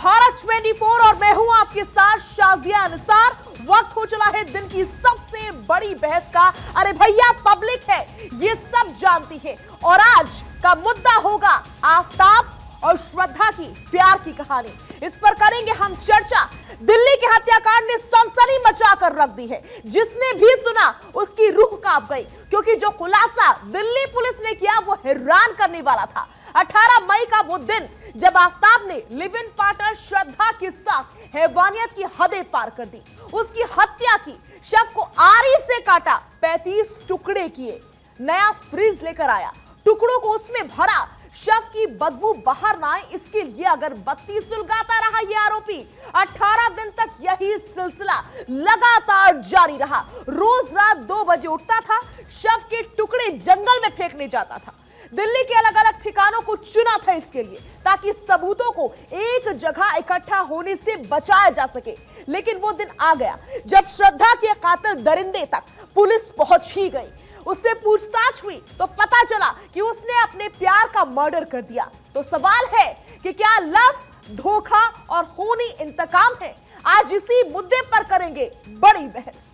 भारत 24 और मैं हूं आपके साथ शाजिया अंसार। वक्त हो चला है दिन की सबसे बड़ी बहस का। अरे भैया, पब्लिक है, ये सब जानती है। और आज का मुद्दा होगा आफताब और श्रद्धा की प्यार की कहानी। इस पर करेंगे हम चर्चा। दिल्ली के हत्याकांड ने सनसनी मचाकर रख दी है। जिसने भी सुना उसकी रूह कांप गई, क्योंकि जो खुलासा दिल्ली पुलिस ने किया वो हैरान करने वाला था। 18 मई का वो दिन जब आफताब ने लिव इन पार्टनर श्रद्धा के साथ हैवानियत की हदें पार कर दी, उसकी हत्या की, शव को आरी से काटा, 35 टुकड़े किए, नया फ्रिज लेकर आया, टुकड़ों को उसमें भरा, शव की बदबू बाहर ना आए इसके लिए अगरबत्ती सुलगाता रहा ये आरोपी। 18 दिन तक यही सिलसिला लगातार जारी रहा। रोज रात 2 बजे उठता था, शव के टुकड़े जंगल में फेंकने जाता था। दिल्ली के अलग अलग ठिकानों को चुना था इसके लिए, ताकि सबूतों को एक जगह इकट्ठा होने से बचाया जा सके। लेकिन वो दिन आ गया जब श्रद्धा के कातिल दरिंदे तक पुलिस पहुंच ही गई। उससे पूछताछ हुई तो पता चला कि उसने अपने प्यार का मर्डर कर दिया। तो सवाल है कि क्या लव, धोखा और खूनी इंतकाम है? आज इसी मुद्दे पर करेंगे बड़ी बहस।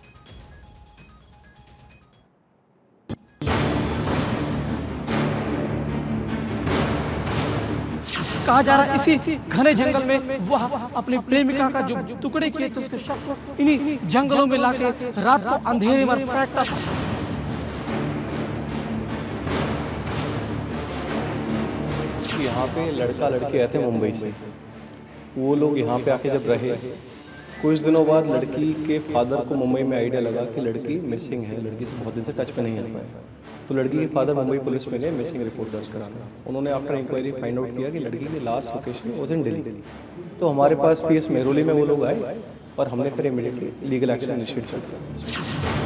कहा जा रहा है इसी घने जंगल में वह अपनी प्रेमिका का जो टुकड़े किए थे उसके शव को इन्हीं जंगलों में लाके रात को अंधेरे में फेंकता था। यहाँ पे लड़का लड़की आए थे मुंबई से। वो लोग यहाँ पे आके जब रहे, कुछ दिनों बाद लड़की के फादर को मुंबई में आइडिया लगा कि लड़की मिसिंग है, लड़की से बहुत दिन से टच पे नहीं आ पाए। तो लड़की के फादर मुंबई पुलिस में गए मिसिंग रिपोर्ट दर्ज कराना। उन्होंने आफ्टर इंक्वायरी फाइंड आउट किया कि लड़की की last location was in Delhi. तो हमारे पास पीएस मेहरौली में वो लोग आए और हमने फिर इमीडिएटली लीगल एक्शन इनिशिएट कर दिया।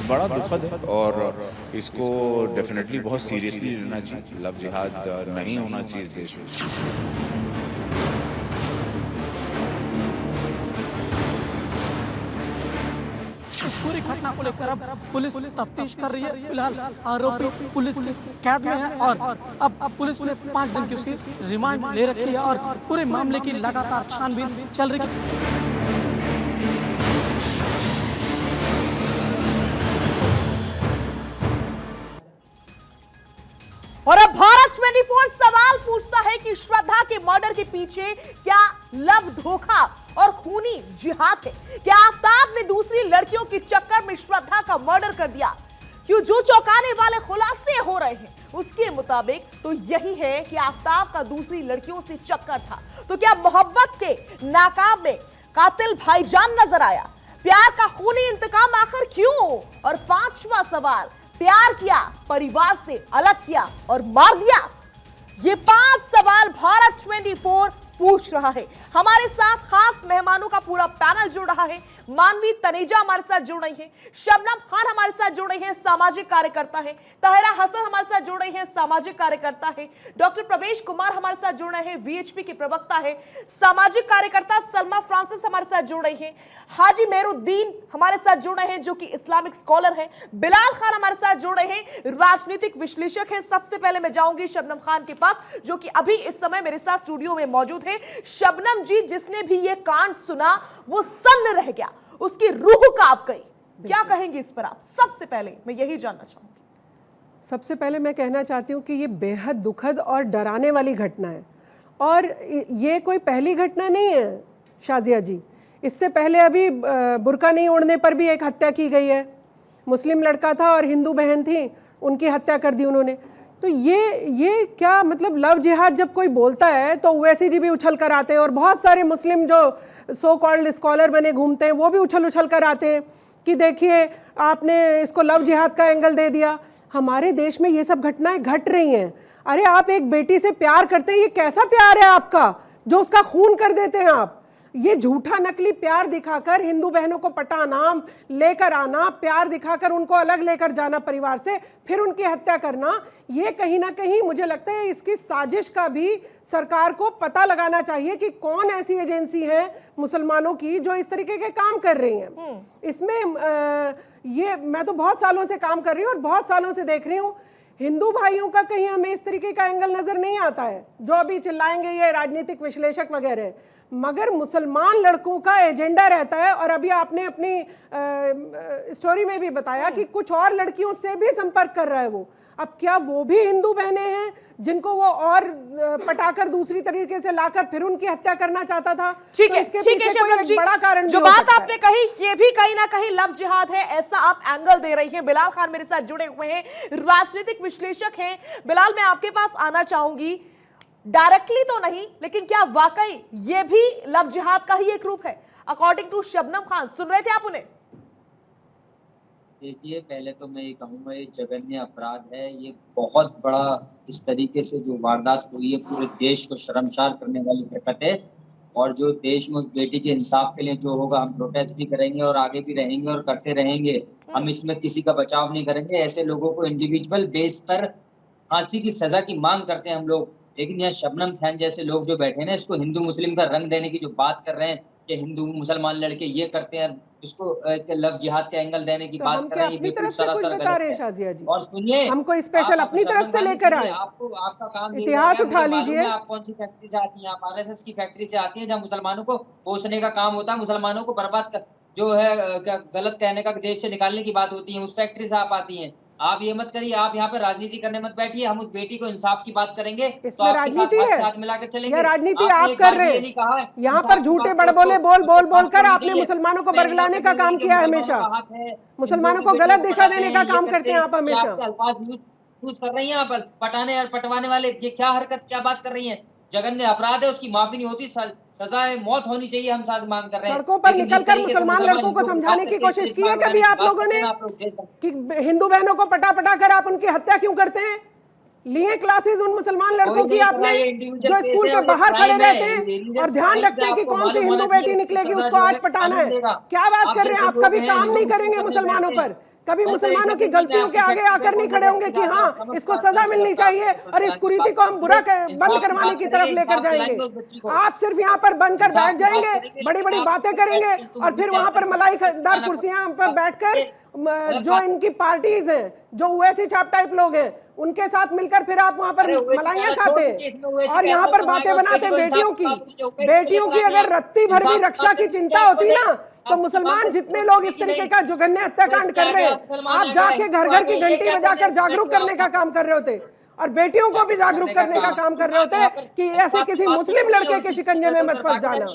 बड़ा दुखद है और इसको डेफिनेटली बहुत सीरियसली लेना चाहिए। लव जिहाद नहीं होना चाहिए इस देश में। इस पूरी घटना को लेकर अब पुलिस तफ्तीश कर रही है। फिलहाल आरोपी पुलिस की कैद में है और अब पुलिस ने 5 दिन की उसकी रिमांड ले रखी है और पूरे मामले की लगातार छानबीन चल रही है। और अब भारत 24 सवाल पूछता है कि श्रद्धा के मर्डर के पीछे क्या लव, धोखा और खूनी जिहाद है? क्या आफताब ने दूसरी लड़कियों के चक्कर में श्रद्धा का मर्डर कर दिया? क्यों जो चौंकाने वाले खुलासे हो रहे हैं उसके मुताबिक तो यही है कि आफताब का दूसरी लड़कियों से चक्कर था। तो क्या मोहब्बत के नाकाब में कातिल भाईजान नजर आया? प्यार का खूनी इंतकाम आखिर क्यों? और 5वां सवाल, प्यार किया, परिवार से अलग किया और मार दिया? ये 5 सवाल भारत 24 पूछ रहा है। हमारे साथ खास मेहमानों का पूरा पैनल जुड़ रहा है। मानवी तनेजा हमारे साथ जुड़ रही हैं, शबनम खान हमारे साथ जुड़ रही हैं, सामाजिक कार्यकर्ता है, ताहिरा हसन हमारे साथ जुड़ रही हैं, सामाजिक कार्यकर्ता है, डॉक्टर प्रवेश कुमार हमारे साथ जुड़ रहे हैं, वीएचपी के प्रवक्ता है, सामाजिक कार्यकर्ता सलमा फ्रांसिस हमारे साथ जुड़ रही हैं, हाजी मेहरुद्दीन हमारे साथ जुड़ रहे हैं जो कि इस्लामिक स्कॉलर हैं, बिलाल खान हमारे साथ जुड़ रहे हैं, राजनीतिक विश्लेषक हैं। सबसे पहले मैं जाऊंगी शबनम खान के पास जो कि अभी इस समय मेरे साथ स्टूडियो में मौजूद है। शबनम जी, जिसने भी ये कांड सुना वो सन्न रह गया, उसकी रूह कांप गई। क्या कहेंगे इस पर आप? सबसे पहले मैं यही जानना चाहूंगी। सबसे पहले मैं कहना चाहती हूँ कि ये बेहद दुखद और डराने वाली घटना है और ये कोई पहली घटना नहीं है शाजिया जी। इससे पहले अभी बुर्का नहीं ओढ़ने पर भी एक हत्या की गई है। मुस्लिम लड़का था और हिंदू बहन थी, उनकी हत्या कर दी उन्होंने। तो ये क्या मतलब, लव जिहाद जब कोई बोलता है तो ओवैसी जी भी उछल कर आते हैं और बहुत सारे मुस्लिम जो सो कॉल्ड स्कॉलर बने घूमते हैं वो भी उछल कर आते हैं कि देखिए आपने इसको लव जिहाद का एंगल दे दिया। हमारे देश में ये सब घटनाएं घट रही हैं। अरे आप एक बेटी से प्यार करते हैं, ये कैसा प्यार है आपका जो उसका खून कर देते हैं आप? ये झूठा नकली प्यार दिखाकर हिंदू बहनों को पटाना, लेकर आना, प्यार दिखाकर उनको अलग लेकर जाना परिवार से, फिर उनकी हत्या करना, ये कहीं ना कहीं मुझे लगता है इसकी साजिश का भी सरकार को पता लगाना चाहिए कि कौन ऐसी एजेंसी है मुसलमानों की जो इस तरीके के काम कर रही हैं। इसमें ये मैं तो बहुत सालों से काम कर रही हूँ और बहुत सालों से देख रही हूँ, हिंदू भाइयों का कहीं हमें इस तरीके का एंगल नजर नहीं आता है। जो अभी चिल्लाएंगे ये राजनीतिक विश्लेषक वगैरह, मगर मुसलमान लड़कों का एजेंडा रहता है। और अभी आपने अपनी स्टोरी में भी बताया कि कुछ और लड़कियों से भी संपर्क कर रहा है वो। अब क्या वो भी हिंदू बहनें हैं जिनको वो और पटाकर दूसरी तरीके से लाकर फिर उनकी हत्या करना चाहता था? ठीक तो है, इसके ठीक है पीछे कोई शबनम एक जी, बड़ा कारण जो भी हो बात सकता है। आपने कही ये भी कहीं ना कहीं लव जिहाद है, ऐसा आप एंगल दे रही हैं। बिलाल खान मेरे साथ जुड़े हुए हैं, राजनीतिक विश्लेषक हैं। बिलाल, मैं आपके पास आना चाहूंगी, डायरेक्टली तो नहीं, लेकिन क्या वाकई ये भी लव जिहाद का ही एक रूप है अकॉर्डिंग टू शबनम खान? सुन रहे थे आप उन्हें? देखिए, पहले तो मैं ये कहूँगा ये जघन्य अपराध है। ये बहुत बड़ा इस तरीके से जो वारदात हुई है पूरे देश को शर्मसार करने वाली हरकत है। और जो देश में उस बेटी के इंसाफ के लिए जो होगा हम प्रोटेस्ट भी करेंगे और आगे भी रहेंगे और करते रहेंगे। हम इसमें किसी का बचाव नहीं करेंगे। ऐसे लोगों को इंडिविजुअल बेस पर फांसी की सजा की मांग करते हैं हम लोग। लेकिन यहाँ शबनम खान जैसे लोग जो बैठे हैं ना, इसको हिंदू मुस्लिम का रंग देने की जो बात कर रहे हैं कि हिंदू मुसलमान लड़के ये करते हैं, इसको लव जिहाद का एंगल देने की तो बात हम कर क्या रहे हैं, अपनी ये तरफ से कुछ बता रहे हैं शाजिया जी? और सुनिए, हम कोई स्पेशल अपनी तरफ से लेकर आए? आपको आपका काम यही इतिहास है, उठा मुझे मालूम लीजिए। है आप कौन सी फैक्ट्री से आती हैं। आप आरएसएस की फैक्ट्री से आती हैं जहाँ मुसलमानों को पोसने का काम होता है, मुसलमानों को बर्बाद कर जो है क्या गलत कहने का देश से निकालने की बात होती है, उस फैक्ट्री से आप आती हैं। आप ये मत करिए, आप यहाँ पे राजनीति करने मत बैठिए। हम उस बेटी को इंसाफ की बात करेंगे तो इसमें आपके साथ राजनीति है? साथ मिला के चलेंगे। यह राजनीति आपने आप एक कर बार रहे ये नहीं कहा है, हैं। यहाँ इंसाफ पर की झूठे बात बड़बोले तो बोल बोल उसको बोल कर फांसी आपने होनी मुसलमानों को चाहिए। बरगलाने का काम किया है हमेशा। मुसलमानों को गलत दिशा देने का काम करते हैं आप हमेशा। अल्फाज यूज कर रही हैं आप, पटाने और पटवाने वाले। ये क्या हरकत, क्या बात कर रही हैं? जघन्य अपराध है, उसकी माफी नहीं होती, सजाए मौत होनी चाहिए। हम साथ मांग कर रहे हैं। सड़कों पर निकलकर मुसलमान लड़कों को समझाने की कोशिश की है कभी आप लोगों ने कि हिंदू बहनों को पटा पटा कर आप उनकी हत्या क्यों करते हैं? लिए क्लासेस उन मुसलमान लड़कों की आपने जो स्कूल के बाहर खड़े रहते हैं और ध्यान रखते हैं कि कौन सी हिंदू बेटी निकलेगी उसको आज पटाना है? क्या बात कर रहे हैं आप? कभी काम नहीं करेंगे मुसलमानों पर, कभी मुसलमानों की गलतियों के आगे आकर नहीं खड़े होंगे कि हाँ इसको सजा मिलनी चाहिए और इस कुरीति को हम बंद करवाने की तरफ लेकर जाएंगे। आप सिर्फ यहाँ पर बनकर बैठ जाएंगे, बड़ी बड़ी बातें करेंगे और फिर वहां पर मलाईदार कुर्सियां पर बैठकर जो इनकी पार्टीज हैं, जो ओवैसी छाप टाइप लोग हैं, उनके साथ मिलकर फिर आप वहां पर मलाइयां खाते और यहाँ पर बातें बनाते बेटियों की। बेटियों की अगर रत्ती भर भी रक्षा की चिंता होती ना, तो मुसलमान जितने लोग इस तरीके का जघन्य हत्याकांड कर रहे हैं, आप जाके घर घर की घंटी बजाकर जागरूक करने का काम कर रहे होते और बेटियों को भी जागरूक करने का काम कर रहे होते कि ऐसे किसी मुस्लिम लड़के के शिकंजे में मत फंस जाना।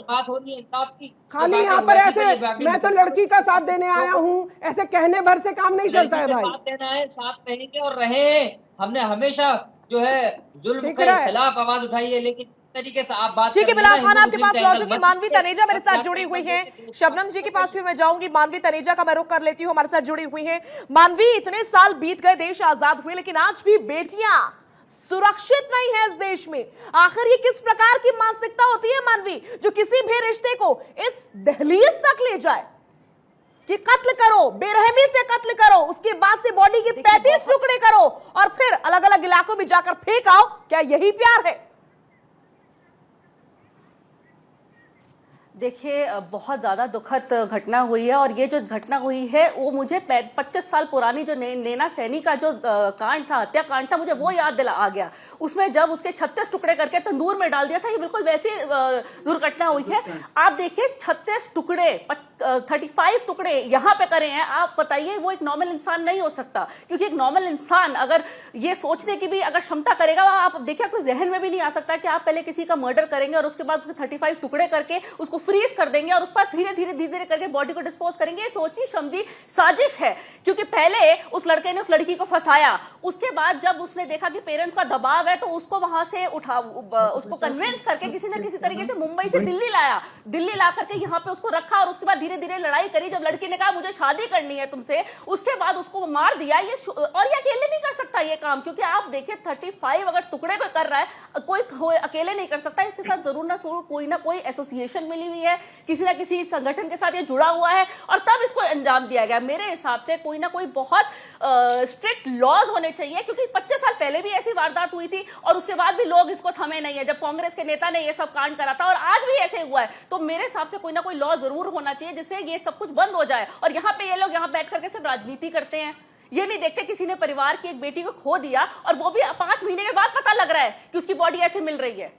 खाली यहाँ पर ऐसे मैं तो लड़की का साथ देने आया हूँ ऐसे कहने भर से काम नहीं चलता है भाई। साथ देना है, साथ रहेंगे और रहे। हमने हमेशा जो है जुल्म के खिलाफ आवाज उठाई है, लेकिन तरीके से आप बात ठीक है बिलाल खान, आपके पास लौटूंगी। मानवी तनेजा मेरे साथ जुड़ी हुई हैं, शबनम जी के पास भी मैं जाऊंगी। मानवी तनेजा का मैं रुख कर लेती हूँ, हमारे साथ जुड़ी हुई हैं। मानवी, इतने साल बीत गए, देश आजाद हुए, लेकिन आज भी बेटियां सुरक्षित नहीं है इस देश में। आखिर ये किस प्रकार की मानसिकता होती है मानवी, जो किसी भी रिश्ते को इस दहलीज तक ले जाए कि कत्ल करो, बेरहमी से कत्ल करो, उसके बाद से बॉडी के 35 टुकड़े करो और फिर अलग अलग इलाकों में जाकर फेंक आओ? क्या यही प्यार है? देखिए, बहुत ज़्यादा दुखद घटना हुई है और ये जो घटना हुई है वो मुझे 25 साल पुरानी जो नैना सैनी का जो कांड था, हत्याकांड था, मुझे वो याद आ गया। उसमें जब उसके 36 टुकड़े करके तंदूर में डाल दिया था, ये बिल्कुल वैसी दुर्घटना हुई है। आप देखिए 36 टुकड़े, 35 टुकड़े यहाँ पे करे हैं। आप बताइए वो एक नॉर्मल इंसान नहीं हो सकता, क्योंकि एक नॉर्मल इंसान अगर ये सोचने की भी अगर क्षमता करेगा, आप देखिए कोई जहन में भी नहीं आ सकता कि आप पहले किसी का मर्डर करेंगे और उसके बाद उसके 35 टुकड़े करके उसको फ्रीज कर देंगे और उस पर धीरे धीरे करके बॉडी को डिस्पोज करेंगे। ये सोची समझी साजिश है, क्योंकि पहले उस लड़के ने उस लड़की को फंसाया, उसके बाद जब उसने देखा कि पेरेंट्स का दबाव है तो उसको वहां से उसको कन्विंस करके किसी न किसी तरीके से मुंबई से दिल्ली लाया, दिल्ली ला करके यहाँ पे उसको रखा और उसके बाद धीरे धीरे लड़ाई करी। जब लड़की ने कहा मुझे शादी करनी है तुमसे, उसके बाद उसको मार दिया। ये और ये अकेले नहीं कर सकता ये काम, क्योंकि आप देखिए 35 अगर टुकड़े को कर रहा है, कोई अकेले नहीं कर सकता। इसके साथ जरूर ना कोई ना कोई एसोसिएशन मिली हुई है, किसी ना किसी संगठन के साथ ये जुड़ा हुआ है और तब इसको अंजाम दिया गया। मेरे हिसाब से कोई ना कोई बहुत स्ट्रिक्ट लॉज होने चाहिए, क्योंकि 25 साल पहले भी ऐसी वारदात हुई थी और उसके बाद भी लोग इसको थमे नहीं है, जब कांग्रेस के नेता ने ये सब कांड करा था और आज भी ऐसे हुआ है। तो मेरे हिसाब से कोई ना कोई लॉ जरूर होना चाहिए जिससे ये सब कुछ बंद हो जाए। और यहाँ पे ये लोग यहाँ बैठ करके सिर्फ राजनीति करते हैं, ये नहीं देखते किसी ने परिवार की एक बेटी को खो दिया और वो भी 5 महीने के बाद पता लग रहा है कि उसकी बॉडी ऐसे मिल रही है।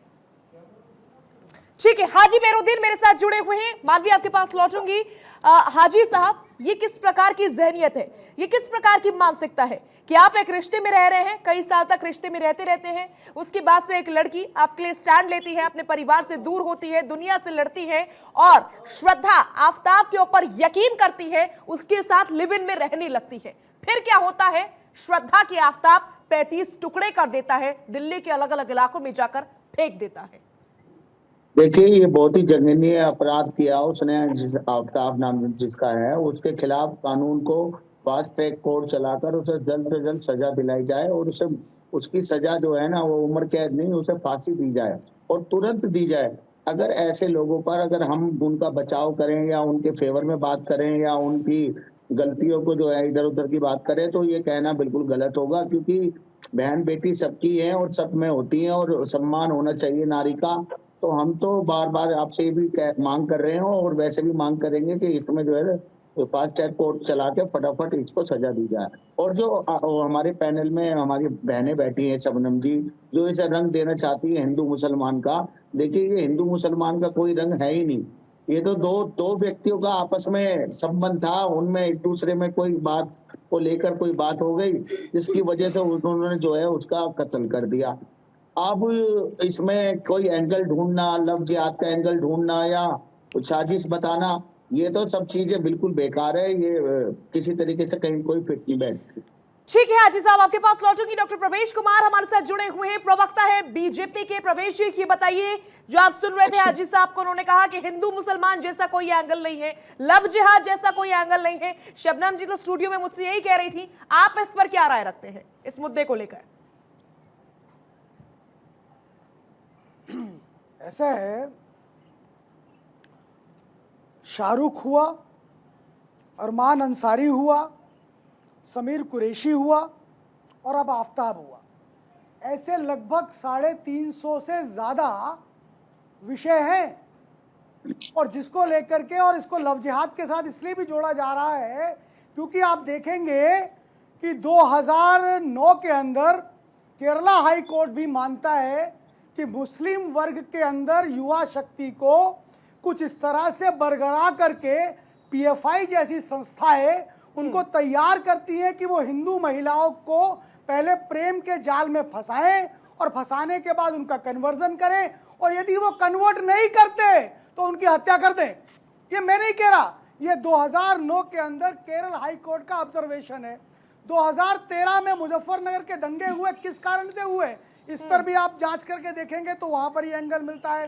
ठीक है, हाजी मेहरुद्दीन मेरे साथ जुड़े हुए हैं। मानवी आपके पास लौटूंगी। हाजी साहब, ये किस प्रकार की जहनियत है, ये किस प्रकार की मानसिकता है कि आप एक रिश्ते में रह रहे हैं, कई साल तक रिश्ते में रहते हैं, उसके बाद से एक लड़की आपके लिए स्टैंड लेती है, अपने परिवार से दूर होती है, दुनिया से लड़ती है और श्रद्धा आफ्ताब के ऊपर यकीन करती है, उसके साथ लिव इन में रहने लगती है। फिर क्या होता है? श्रद्धा की आफ्ताब 35 टुकड़े कर देता है, दिल्ली के अलग अलग इलाकों में जाकर फेंक देता है। देखिए, ये बहुत ही जघन्य अपराध किया उसने, जिस आफ्ताब नाम जिसका है, उसके खिलाफ कानून को फास्ट ट्रैक कोर्ट चलाकर उसे जल्द से जल्द सजा दिलाई जाए और उसे उसकी सजा जो है ना, वो उम्र कैद नहीं, उसे फांसी दी जाए और तुरंत दी जाए। अगर ऐसे लोगों पर अगर हम उनका बचाव करें या उनके फेवर में बात करें या उनकी गलतियों को जो है इधर उधर की बात करें, तो ये कहना बिल्कुल गलत होगा, क्योंकि बहन बेटी सबकी है और सब में होती है और सम्मान होना चाहिए नारी का। तो हम तो बार बार आपसे भी मांग कर रहे हैं और वैसे भी मांग करेंगे कि इसमें जो है फास्ट ट्रैक कोर्ट चला के फटाफट इसको सजा दी जाए। और जो हमारे पैनल में हमारी बहनें बैठी हैं, शबनम जी, जो इसे रंग देना चाहती है हिंदू मुसलमान का, देखिए ये हिंदू मुसलमान का कोई रंग है ही नहीं। ये तो दो व्यक्तियों का आपस में संबंध था, उनमें एक दूसरे में कोई बात को लेकर कोई बात हो गई जिसकी वजह से उन्होंने जो है उसका कत्ल कर दिया। अब इसमें कोई एंगल ढूंढना, लव जिहाद का एंगल ढूंढना या साजिश बताना, ये तो सब चीजें बिल्कुल बेकार है। ये किसी तरीके से कहीं कोई फिट नहीं बैठती। ठीक है हाजी साहब, आपके पास लौटूंगी। डॉक्टर प्रवेश कुमार हमारे साथ जुड़े हुए हैं, प्रवक्ता है बीजेपी के। प्रवेश जी, ये बताइए, जो आप सुन रहे थे हाजी साहब को, उन्होंने कहा कि हिंदू मुसलमान जैसा कोई एंगल नहीं है, लव जिहाद जैसा कोई एंगल नहीं है। शबनम जी तो स्टूडियो में मुझसे यही कह रही थी, आप इस पर क्या राय रखते हैं, इस मुद्दे को लेकर? ऐसा है, शाहरुख हुआ, अरमान अंसारी हुआ, समीर कुरैशी हुआ और अब आफ्ताब हुआ। ऐसे लगभग 350 से ज़्यादा विषय हैं और जिसको लेकर के, और इसको लव जिहाद के साथ इसलिए भी जोड़ा जा रहा है क्योंकि आप देखेंगे कि 2009 के अंदर केरला हाई कोर्ट भी मानता है कि मुस्लिम वर्ग के अंदर युवा शक्ति को कुछ इस तरह से बरकरार करके पीएफआई जैसी संस्थाएं उनको तैयार करती हैं कि वो हिंदू महिलाओं को पहले प्रेम के जाल में फंसाएं और फंसाने के बाद उनका कन्वर्जन करें और यदि वो कन्वर्ट नहीं करते तो उनकी हत्या कर दें। ये मैं नहीं कह रहा, ये 2009 के अंदर केरल हाई कोर्ट का ऑब्जर्वेशन है। 2013 में मुजफ्फरनगर के दंगे हुए, किस कारण से हुए, इस पर भी आप जांच करके देखेंगे तो वहां पर ये एंगल मिलता है।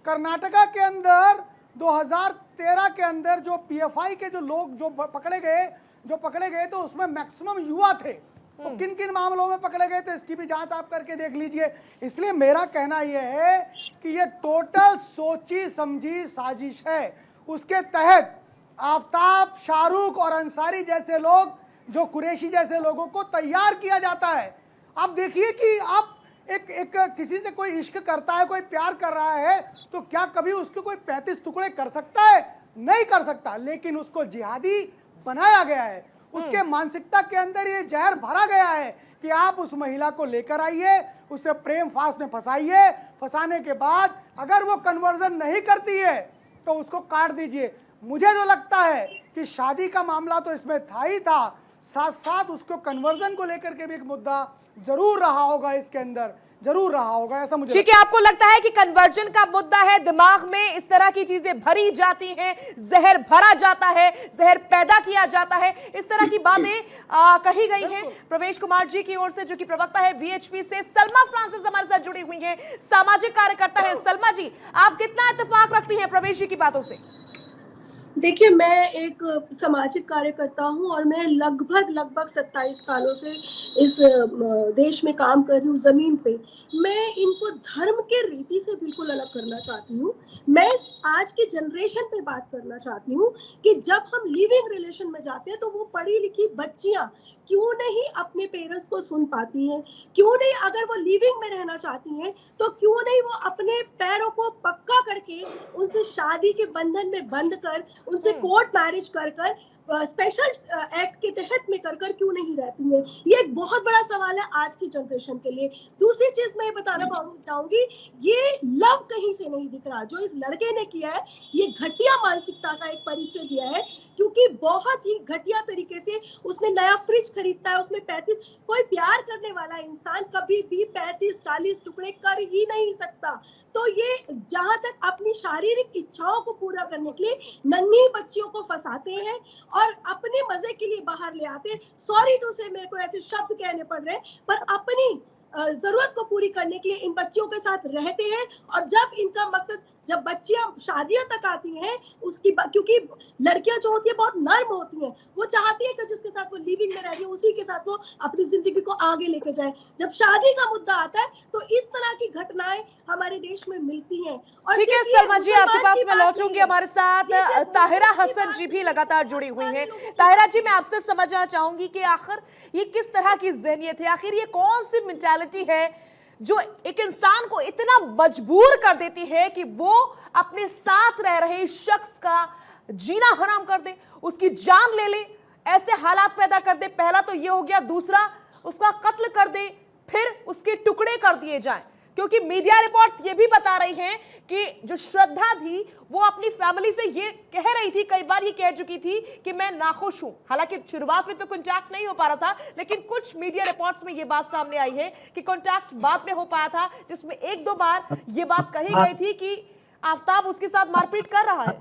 कर्नाटका के अंदर 2013 के अंदर जो पीएफआई के जो लोग जो पकड़े गए तो उसमें मैक्सिमम युवा थे। तो किन किन मामलों में पकड़े गए थे इसकी भी जांच आप करके देख लीजिए। इसलिए मेरा कहना यह है कि ये टोटल सोची समझी साजिश है। उसके तहत आफ्ताब, शाहरुख और अंसारी जैसे लोग, जो कुरैशी जैसे लोगों को तैयार किया जाता है। आप देखिए कि आप एक किसी से कोई इश्क करता है, कोई प्यार कर रहा है, तो क्या कभी उसके कोई 35 टुकड़े कर सकता है? नहीं कर सकता, लेकिन उसको जिहादी बनाया गया है। उसके मानसिकता के अंदर ये जहर भरा गया है कि आप उस महिला को लेकर आइए, उसे प्रेम फांस में फंसाइए, फंसाने के बाद अगर वो कन्वर्जन नहीं करती है तो उसको काट दीजिए। मुझे जो लगता है कि शादी का मामला तो इसमें था ही था, साथ साथ उसको कन्वर्जन को लेकर के भी एक मुद्दा जरूर रहा होगा, इसके अंदर जरूर रहा होगा, ऐसा मुझे। ठीक है, आपको लगता है कि कन्वर्जन का मुद्दा है, दिमाग में इस तरह की चीजें भरी जाती हैं, जहर भरा जाता है, जहर पैदा किया जाता है, इस तरह की बातें कही गई हैं प्रवेश कुमार जी की ओर से, जो कि प्रवक्ता है वीएचपी से। सलमा फ्रांसिस हमारे साथ जुड़ी हुई हैं, सामाजिक कार्यकर्ता है। सलमा जी, आप कितना इत्तेफाक रखती हैं प्रवेश जी की बातों से? देखिए, मैं एक सामाजिक कार्यकर्ता हूँ और मैं लगभग 27 सालों से इस देश में काम कर रही हूँ ज़मीन पे। मैं इनको धर्म के रीति से बिल्कुल अलग करना चाहती हूँ। मैं आज की जनरेशन पे बात करना चाहती हूँ कि जब हम लिविंग रिलेशन में जाते हैं तो वो पढ़ी-लिखी बच्चियाँ क्यों नहीं अपने पेरेंट्स को सुन पाती हैं? क्यों नहीं, अगर वो लिविंग में रहना चाहती हैं, तो क्यों नहीं वो अपने पैरों को पक्का करके उनसे शादी के बंधन में बंध कर, उनसे कोर्ट मैरिज कर स्पेशल एक्ट के तहत में कर क्यों नहीं रहती हैं? ये एक बहुत बड़ा सवाल है आज की जनरेशन के लिए। दूसरी चीज मैं बताना चाहूंगी, ये लव कहीं से नहीं दिख रहा। जो इस लड़के ने किया है, ये घटिया मानसिकता का एक परिचय दिया है, क्योंकि बहुत ही घटिया तरीके से उसने नया फ्रिज खरीदता है, उसमें 35, कोई प्यार करने वाला इंसान कभी भी 35-40 टुकड़े कर ही नहीं सकता। तो ये जहां तक अपनी शारीरिक इच्छाओं को पूरा करने के लिए नन्ही बच्चियों को फंसाते हैं और अपने मजे के लिए बाहर ले आते हैं। सॉरी टू से मेरे को ऐसे शब्द कहने पड़ रहे हैं, पर अपनी जरूरत को पूरी करने के लिए इन बच्चियों के साथ रहते हैं। और जब इनका मकसद, जब बच्चियां शादियों तक आती हैं, उसकी क्योंकि लड़कियां जो होती है बहुत नर्म होती हैं, वो चाहती है कि जिसके साथ वो लिविंग में रह रही है उसी के साथ वो अपनी जिंदगी को आगे लेके जाए। जब शादी का मुद्दा आता है तो इस तरह की घटनाएं हमारे देश में मिलती हैं। और ठीक है सलमा जी, आपके पास मैं लौटूंगी। हमारे साथ ताहिरा हसन जी भी लगातार जुड़ी हुई हैं। ताहिरा जी, मैं आपसे समझना चाहूंगी कि आखिर ये किस तरह की ज़हनियत है, आखिर ये कौन सी मेंटालिटी है जो एक इंसान को इतना मजबूर कर देती है कि वो अपने साथ रह रहे शख्स का जीना हराम कर दे, उसकी जान ले ले, ऐसे हालात पैदा कर दे। पहला तो ये हो गया, दूसरा उसका कत्ल कर दे, फिर उसके टुकड़े कर दिए जाएं। क्योंकि मीडिया रिपोर्ट्स ये भी बता रही हैं कि जो श्रद्धा थी वो अपनी फैमिली से ये कह रही थी, कई बार ये कह चुकी थी कि मैं नाखुश हूं। हालांकि शुरुआत में तो कांटेक्ट नहीं हो पा रहा था, लेकिन कुछ मीडिया रिपोर्ट्स में ये बात सामने आई है कि कांटेक्ट बाद में हो पाया था, जिसमें 1-2 बार ये बात कही गई थी कि आफ्ताब उसके साथ मारपीट कर रहा है।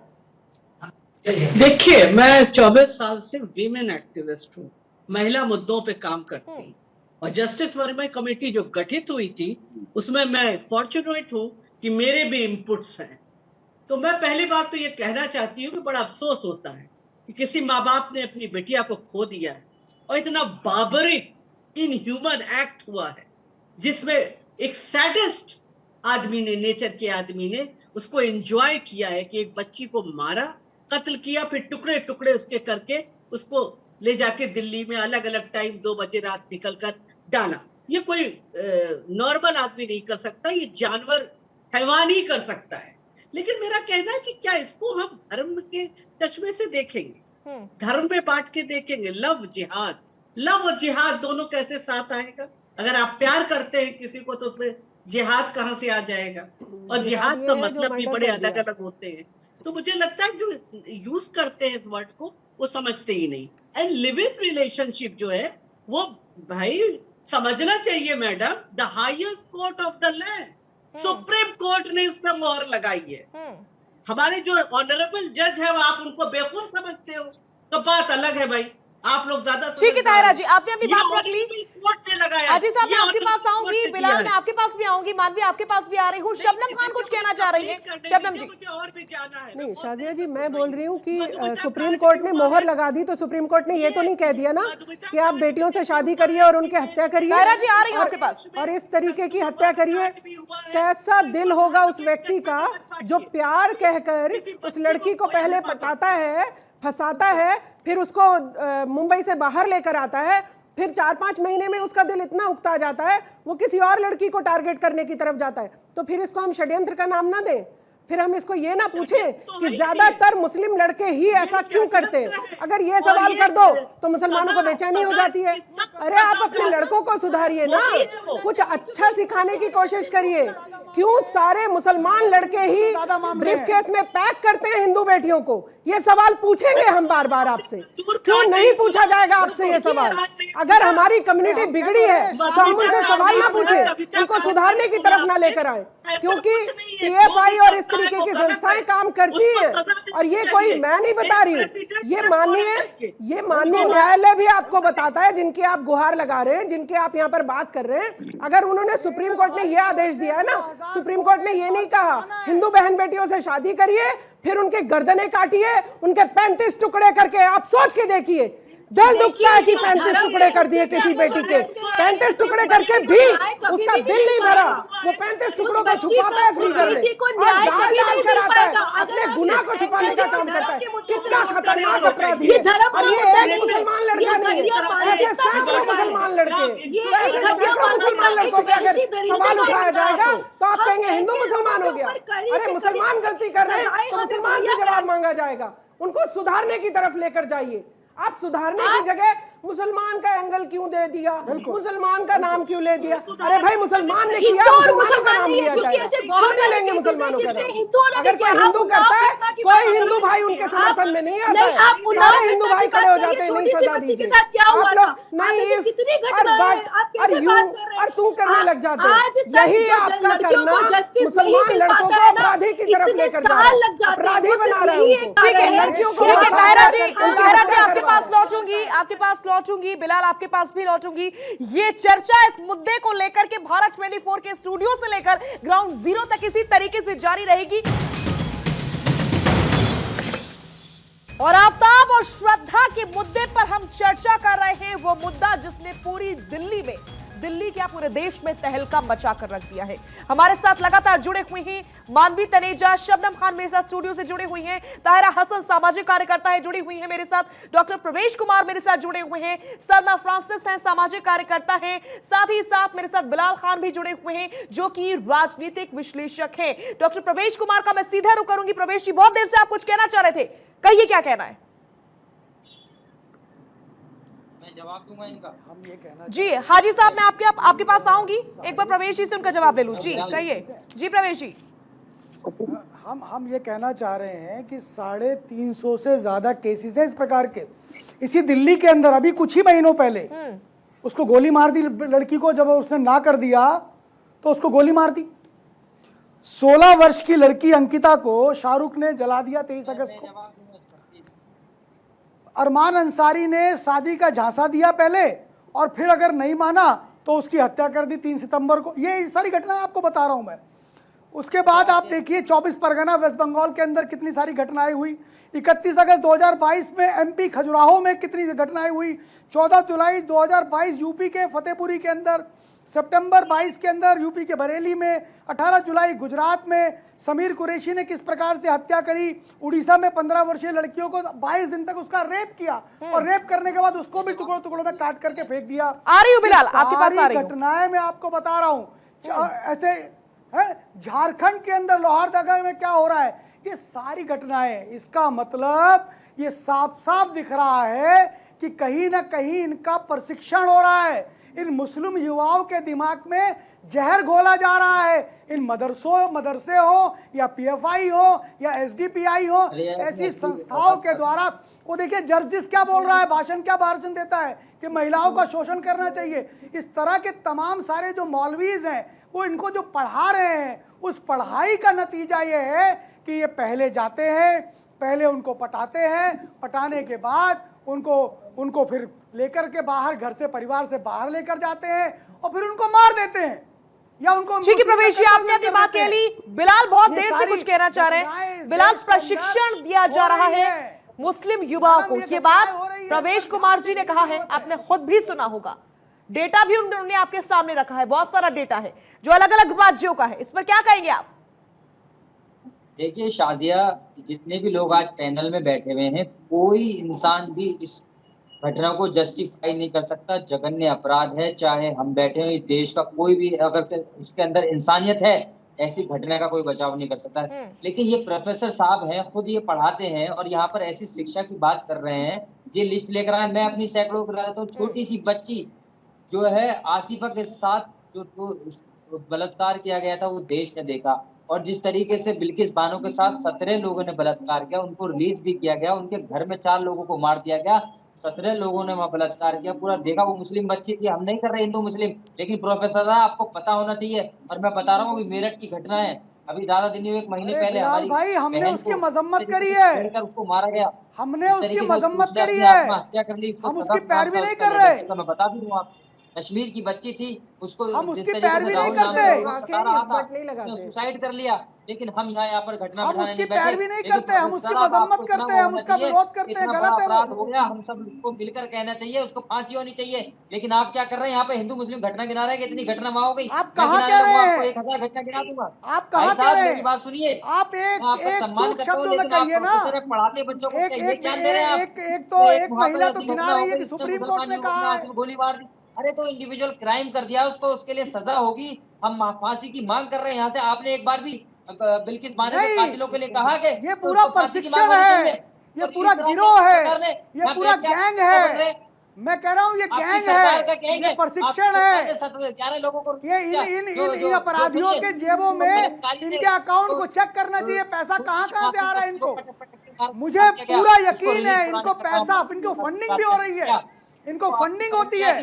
देखिए, मैं 24 साल से वीमेन एक्टिविस्ट हूँ, महिला मुद्दों पे काम करती हूँ, और जस्टिस वर्मा कमेटी जो गठित हुई थी उसमें मैं फॉर्चुनेट हूँ कि मेरे भी इनपुट्स हैं। तो मैं पहली बात तो ये कहना चाहती हूँ कि बड़ा अफसोस होता है कि किसी माँ बाप ने अपनी बेटिया को खो दिया है, और इतना बाबरिक इनह्यूमन एक्ट हुआ है जिसमें एक सैडिस्ट आदमी ने, नेचर के आदमी ने उसको एंजॉय किया है कि एक बच्ची को मारा, कत्ल किया, फिर टुकड़े टुकड़े उसके करके उसको ले जाके दिल्ली में अलग अलग टाइम 2 बजे रात निकल कर डाला। ये कोई नॉर्मल आदमी नहीं कर सकता, ये जानवर हैवान ही कर सकता है। लेकिन मेरा कहना है कि क्या इसको हम धर्म के चश्मे से देखेंगे, धर्म में बांट के देखेंगे? लव और जिहाद दोनों कैसे साथ आएगा? अगर आप प्यार करते हैं किसी को तो उसमें जिहाद कहाँ से आ जाएगा? और जिहाद का मतलब भी बड़े अलग अलग होते हैं। तो मुझे लगता है जो यूज करते हैं इस वर्ड को वो समझते ही नहीं। एंड लिव इन रिलेशनशिप जो है वो भाई समझना चाहिए madam, the highest court of the land, supreme court ने इस पर मोहर लगाई है। हमारे जो ऑनरेबल जज है वो आप उनको बेवकूफ समझते हो तो बात अलग है भाई, आप लोग ज्यादा। ठीक है ताहिरा जी, आपने अपनी बात रख ली। लगाया अजी साहब, मैं आपके पास आऊंगी, बिलाल मैं आपके पास भी आऊंगी, मानवी आपके पास भी आ रही हूँ। शबनम खान कुछ कहना चाह रही है। शबनम जी। मुझे और भी जाना है। नहीं शाजिया जी, मैं बोल रही हूँ कि सुप्रीम कोर्ट ने मोहर लगा दी तो सुप्रीम कोर्ट ने ये तो नहीं कह दिया ना कि आप बेटियों से शादी करिए और उनकी हत्या करिए। ताहिरा जी आ रही हूँ आपके पास। और इस तरीके की हत्या करिए। कैसा दिल होगा उस व्यक्ति का जो प्यार कहकर उस लड़की को पहले पटाता है, फंसाता है, फिर उसको मुंबई से बाहर लेकर आता है, फिर 4-5 महीने में उसका दिल इतना उकता जाता है वो किसी और लड़की को टारगेट करने की तरफ जाता है। तो फिर इसको हम षड्यंत्र का नाम ना दें, फिर हम इसको ये ना पूछें कि ज्यादातर मुस्लिम लड़के ही ऐसा क्यों करते। अगर ये सवाल कर दो तो मुसलमानों को बेचैनी हो जाती है। अरे आप अपने लड़कों को सुधारिए ना, कुछ अच्छा सिखाने की कोशिश करिए। क्यों सारे मुसलमान लड़के ही ब्रीफकेस में पैक करते हैं हिंदू बेटियों को? ये सवाल पूछेंगे हम बार बार आपसे, क्यों नहीं पूछा जाएगा आपसे ये सवाल? अगर हमारी कम्युनिटी बिगड़ी है तो हम उनसे सवाल ना पूछे, उनको सुधारने की तरफ ना लेकर आए। क्योंकि पीएफआई और इस तरीके की संस्थाएं काम करती हैं, और ये कोई मैं नहीं बता रही हूँ, ये माननीय न्यायालय भी आपको बताता है, जिनकी आप गुहार लगा रहे हैं, जिनके आप यहाँ पर बात कर रहे हैं। अगर उन्होंने, सुप्रीम कोर्ट ने ये आदेश दिया है ना, सुप्रीम कोर्ट ने ये नहीं कहा हिंदू बहन बेटियों से शादी करिए फिर उनके गर्दनें काटिए, उनके 35 टुकड़े करके, आप सोच के देखिए, दिल दुखता है कि 35 टुकड़े कर दिए किसी बेटी के, 35 टुकड़े करके भी उसका दिल नहीं भरा, वो 35 टुकड़ों को छुपाता है फ्रीजर में और डाल डाल कर आता है, अपने गुनाह को छुपाने का काम करता है। कितना खतरनाक अपराधी है। और ये एक मुसलमान लड़का नहीं है, ऐसे सैकड़ों मुसलमान लड़के, ऐसे सैकड़ों मुसलमान लड़कों पे अगर सवाल उठाया जाएगा तो आप कहेंगे हिंदू मुसलमान हो गया। अरे मुसलमान गलती कर रहे हैं तो मुसलमान से जवाब मांगा जाएगा, उनको सुधारने की तरफ लेकर जाइए। आप सुधारने की जगह मुसलमान का एंगल क्यों दे दिया, मुसलमान का नाम क्यों ले दिया? अरे भाई मुसलमान ने किया, मुसलमानों का नाम लिया जाएगा, क्यों नहीं लेंगे मुसलमानों का नाम? अगर कोई हिंदू करता है, कोई हिंदू भाई उनके समर्थन में नहीं आता है, सारे हिंदू भाई खड़े हो जाते हैं, नहीं सजा दीजिए आप लोग, नहीं और तू करने लग जाते हैं। यही आपका करना मुसलमान लड़कों को अपराधी की तरफ लेकर जा रहा है, अपराधी बना रहा है उनको। ठीक है, लड़कियों को ताहिरा जी आपके पास लौटूंगी, बिलाल आपके पास भी लौटूंगी। ये चर्चा इस मुद्दे को लेकर के भारत 24 के स्टूडियो से लेकर ग्राउंड जीरो तक इसी तरीके से जारी रहेगी। और आफताब और श्रद्धा के मुद्दे पर हम चर्चा कर रहे हैं, वो मुद्दा जिसने पूरी दिल्ली क्या पूरे देश में तहलका मचा कर रख दिया है। हमारे साथ लगातार जुड़े हुए हैं मानवी तनेजा, शबनम खान मेरे साथ स्टूडियो से जुड़े हुए हैं, ताहिरा हसन सामाजिक कार्यकर्ता है जुड़ी हुई है मेरे साथ, डॉक्टर प्रवेश कुमार मेरे साथ जुड़े हुए हैं, सलमा फ्रांसिस हैं सामाजिक कार्यकर्ता हैं, साथ ही साथ मेरे साथ बिलाल खान भी जुड़े हुए हैं जो कि राजनीतिक विश्लेषक हैं। डॉक्टर प्रवेश कुमार का मैं सीधा रुख करूंगी। प्रवेश जी, बहुत देर से आप कुछ कहना चाह रहे थे, कहिए क्या कहना है। जवाब दूंगा इनका। हम ये कहना जी हाजी साहब, मैं आपके पास आऊंगी, एक बार प्रवेश जी से उनका जवाब ले लूं। जी कहिए। जी प्रवेश जी, हम ये कहना चाह रहे हैं कि 350 से ज्यादा केसेस हैं इस प्रकार के इसी दिल्ली के अंदर। अभी कुछ ही महीनों पहले उसको गोली मार दी लड़की को, जब उसने ना कर दिया तो उसको गोली मार दी। 16 वर्ष की लड़की अंकिता को शाहरुख ने जला दिया 23 अगस्त को। अरमान अंसारी ने शादी का झांसा दिया पहले, और फिर अगर नहीं माना तो उसकी हत्या कर दी 3 सितंबर को। ये सारी घटनाएं आपको बता रहा हूं मैं। उसके बाद आप देखिए 24 परगना वेस्ट बंगाल के अंदर कितनी सारी घटनाएं हुई। 31 अगस्त 2022 में एमपी खजुराहो में कितनी घटनाएं हुई। 14 जुलाई 2022 यूपी के फतेहपुरी के अंदर, सितंबर 22 के अंदर यूपी के बरेली में, 18 जुलाई गुजरात में समीर कुरैशी ने किस प्रकार से हत्या करी। उड़ीसा में 15 वर्षीय लड़कियों को 22 दिन तक उसका रेप किया, और रेप करने के बाद उसको भी टुकड़ों टुकड़ों में काट करके फेंक दिया। आ रही हूं बिलाल, आपके पास आ रही हूं। घटनाएं मैं आपको बता रहा हूं। ऐसे है झारखंड के अंदर लोहारदगा में क्या हो रहा है, ये सारी घटनाएं, इसका मतलब ये साफ साफ दिख रहा है कि कहीं ना कहीं इनका प्रशिक्षण हो रहा है। इन मुस्लिम युवाओं के दिमाग में जहर घोला जा रहा है। इन मदरसे हो या पीएफआई हो या एसडीपीआई हो, ऐसी संस्थाओं के द्वारा। वो देखिए जर्जिस क्या बोल रहा है, भाषण देता है कि महिलाओं का शोषण करना चाहिए। इस तरह के तमाम सारे जो मौलवीज हैं, वो इनको जो पढ़ा रहे हैं, उस पढ़ाई का नतीजा ये है कि ये पहले जाते हैं, पहले उनको पटाते हैं, पटाने के बाद उनको फिर लेकर के बाहर, घर से, परिवार से बाहर लेकर जाते हैं और फिर उनको मार देते हैं, या उनको। ठीक है प्रवेश जी, आपने अपनी बात कह ली। बिलाल बहुत देर से कुछ कहना चाह रहे हैं। बिलाल, प्रशिक्षण दिया जा रहा है मुस्लिम युवाओं को, ये बात प्रवेश कुमार जी ने कहा है, आपने खुद भी सुना होगा, डेटा भी उन्होंने आपके सामने रखा है, बहुत सारा डेटा है जो अलग अलग राज्यों का है। इस पर क्या कहेंगे आप? देखिए शाजिया, जितने भी लोग आज पैनल में बैठे हुए हैं, कोई इंसान भी इस घटना को जस्टिफाई नहीं कर सकता। जघन्य अपराध है, चाहे हम बैठे हैं, इस देश का कोई भी अगर उसके अंदर इंसानियत है, ऐसी घटना का कोई बचाव नहीं कर सकता। लेकिन ये प्रोफेसर साहब हैं, खुद ये पढ़ाते हैं और यहाँ पर ऐसी शिक्षा की बात कर रहे हैं, ये लिस्ट लेकर आए। मैं अपनी सैकड़ों को बताता हूँ, छोटी सी बच्ची जो है आसिफा के साथ जो बलात्कार किया गया था, वो देश ने देखा। और जिस तरीके से बिल्किस बानो के साथ 17 लोगों ने बलात्कार किया, उनको रिलीज भी किया गया, उनके घर में 4 लोगों को मार दिया गया, 17 लोगों ने वहां बलात्कार किया, पूरा देखा। वो मुस्लिम बच्ची थी, हम नहीं कर रहे हिंदू मुस्लिम, लेकिन प्रोफेसर आपको पता होना चाहिए, और मैं बता रहा हूँ मेरठ की घटना है। अभी ज्यादा दिन नहीं हुए, 1 महीने अरे पहले बिलाल हमारी भाई, हमने बहन उसकी को मजम्मत इस तरीके करी से है, छेड़कर उसको मारा गया। हमने इस उसकी तरीके से मजम्मत उसने करी अपनी है, आत्महत्या कर ली। हम उसको उसकी सजा प्राप्त पैरवी हुआ नहीं उसका कर रहे, बच्ची का मैं बता भी दूं आप, कश्मीर की बच्ची थी, उसको हम जिस उसकी तरीके से पैरवी नहीं राहुल नाम करते, के लोग सता रहा था, बट नहीं लगाते। उसने सुसाइड कर लिया। लेकिन हम यहाँ पर घटना हम बिठाने उसकी नहीं बैठे। पैरवी नहीं ये जो करते, हम उसकी प्रोफेसर साहब, मजम्मत आपको इतना करते वो हैं, हम होना उसका चाहिए, विरोध करते हैं, इतना बड़ा गलत है अपराध वो। हो गया, हम सब को मिलकर कहना चाहिए, उसको फांसी होनी चाहिए। लेकिन आप क्या कर रहे हैं यहाँ पे, हिंदू मुस्लिम घटना गिना रहे हैं कि इतनी घटना वहां हो गई। आप मैं कहाँ गिनाने कह लगूंगा रहे आपको हैं? 1000 घटना गिना दूंगा। आप भाई कहाँ कह साहब रहे मेरी हैं? बात सुनिए, आप मैं आपका एक सम्मान टूक करता हूँ, शब्दों में लेकिन आप कहिए ना, प्रोफेसर है, पढ़ाते बच्चों को, एक क्या ये एक ज्ञान दे रहे हैं आप? एक एक तो एक वहाँ पर महिला तो ऐसी गिना घटना हो रही है गई, कि उसने सुप्रीम कोर्ट ने मुसलमानियों को अपने कहा आंसू में गोली मार दी। अरे तो इंडिविजुअल क्राइम कर दिया उसको, उसके लिए सजा होगी। हम फांसी की मांग कर रहे हैं यहाँ से। आपने एक बार भी बिल्किस बानो के नहीं, कातिलों के लिए कहा कि ये पूरा उसको फांसी की मांग प्रशिक्षण होनी है, चाहिए। ये तो पूरा इस तरह से गिरोह है, सरकार ने ये यहाँ पूरा पे क्या गैंग क्या कर रहे है। हैं? मैं कह रहा हूँ ये आपकी गैंग सरकार का है, गैंग ये है। प्रशिक्षण है। 11 लोगों को ये इन अपराधियों के जेबों में इनके अकाउंट को चेक करना चाहिए, पैसा कहाँ कहाँ से आ रहा है इनको। मुझे पूरा यकीन है इनको पैसा, इनको फंडिंग भी हो रही है, इनको फंडिंग होती है,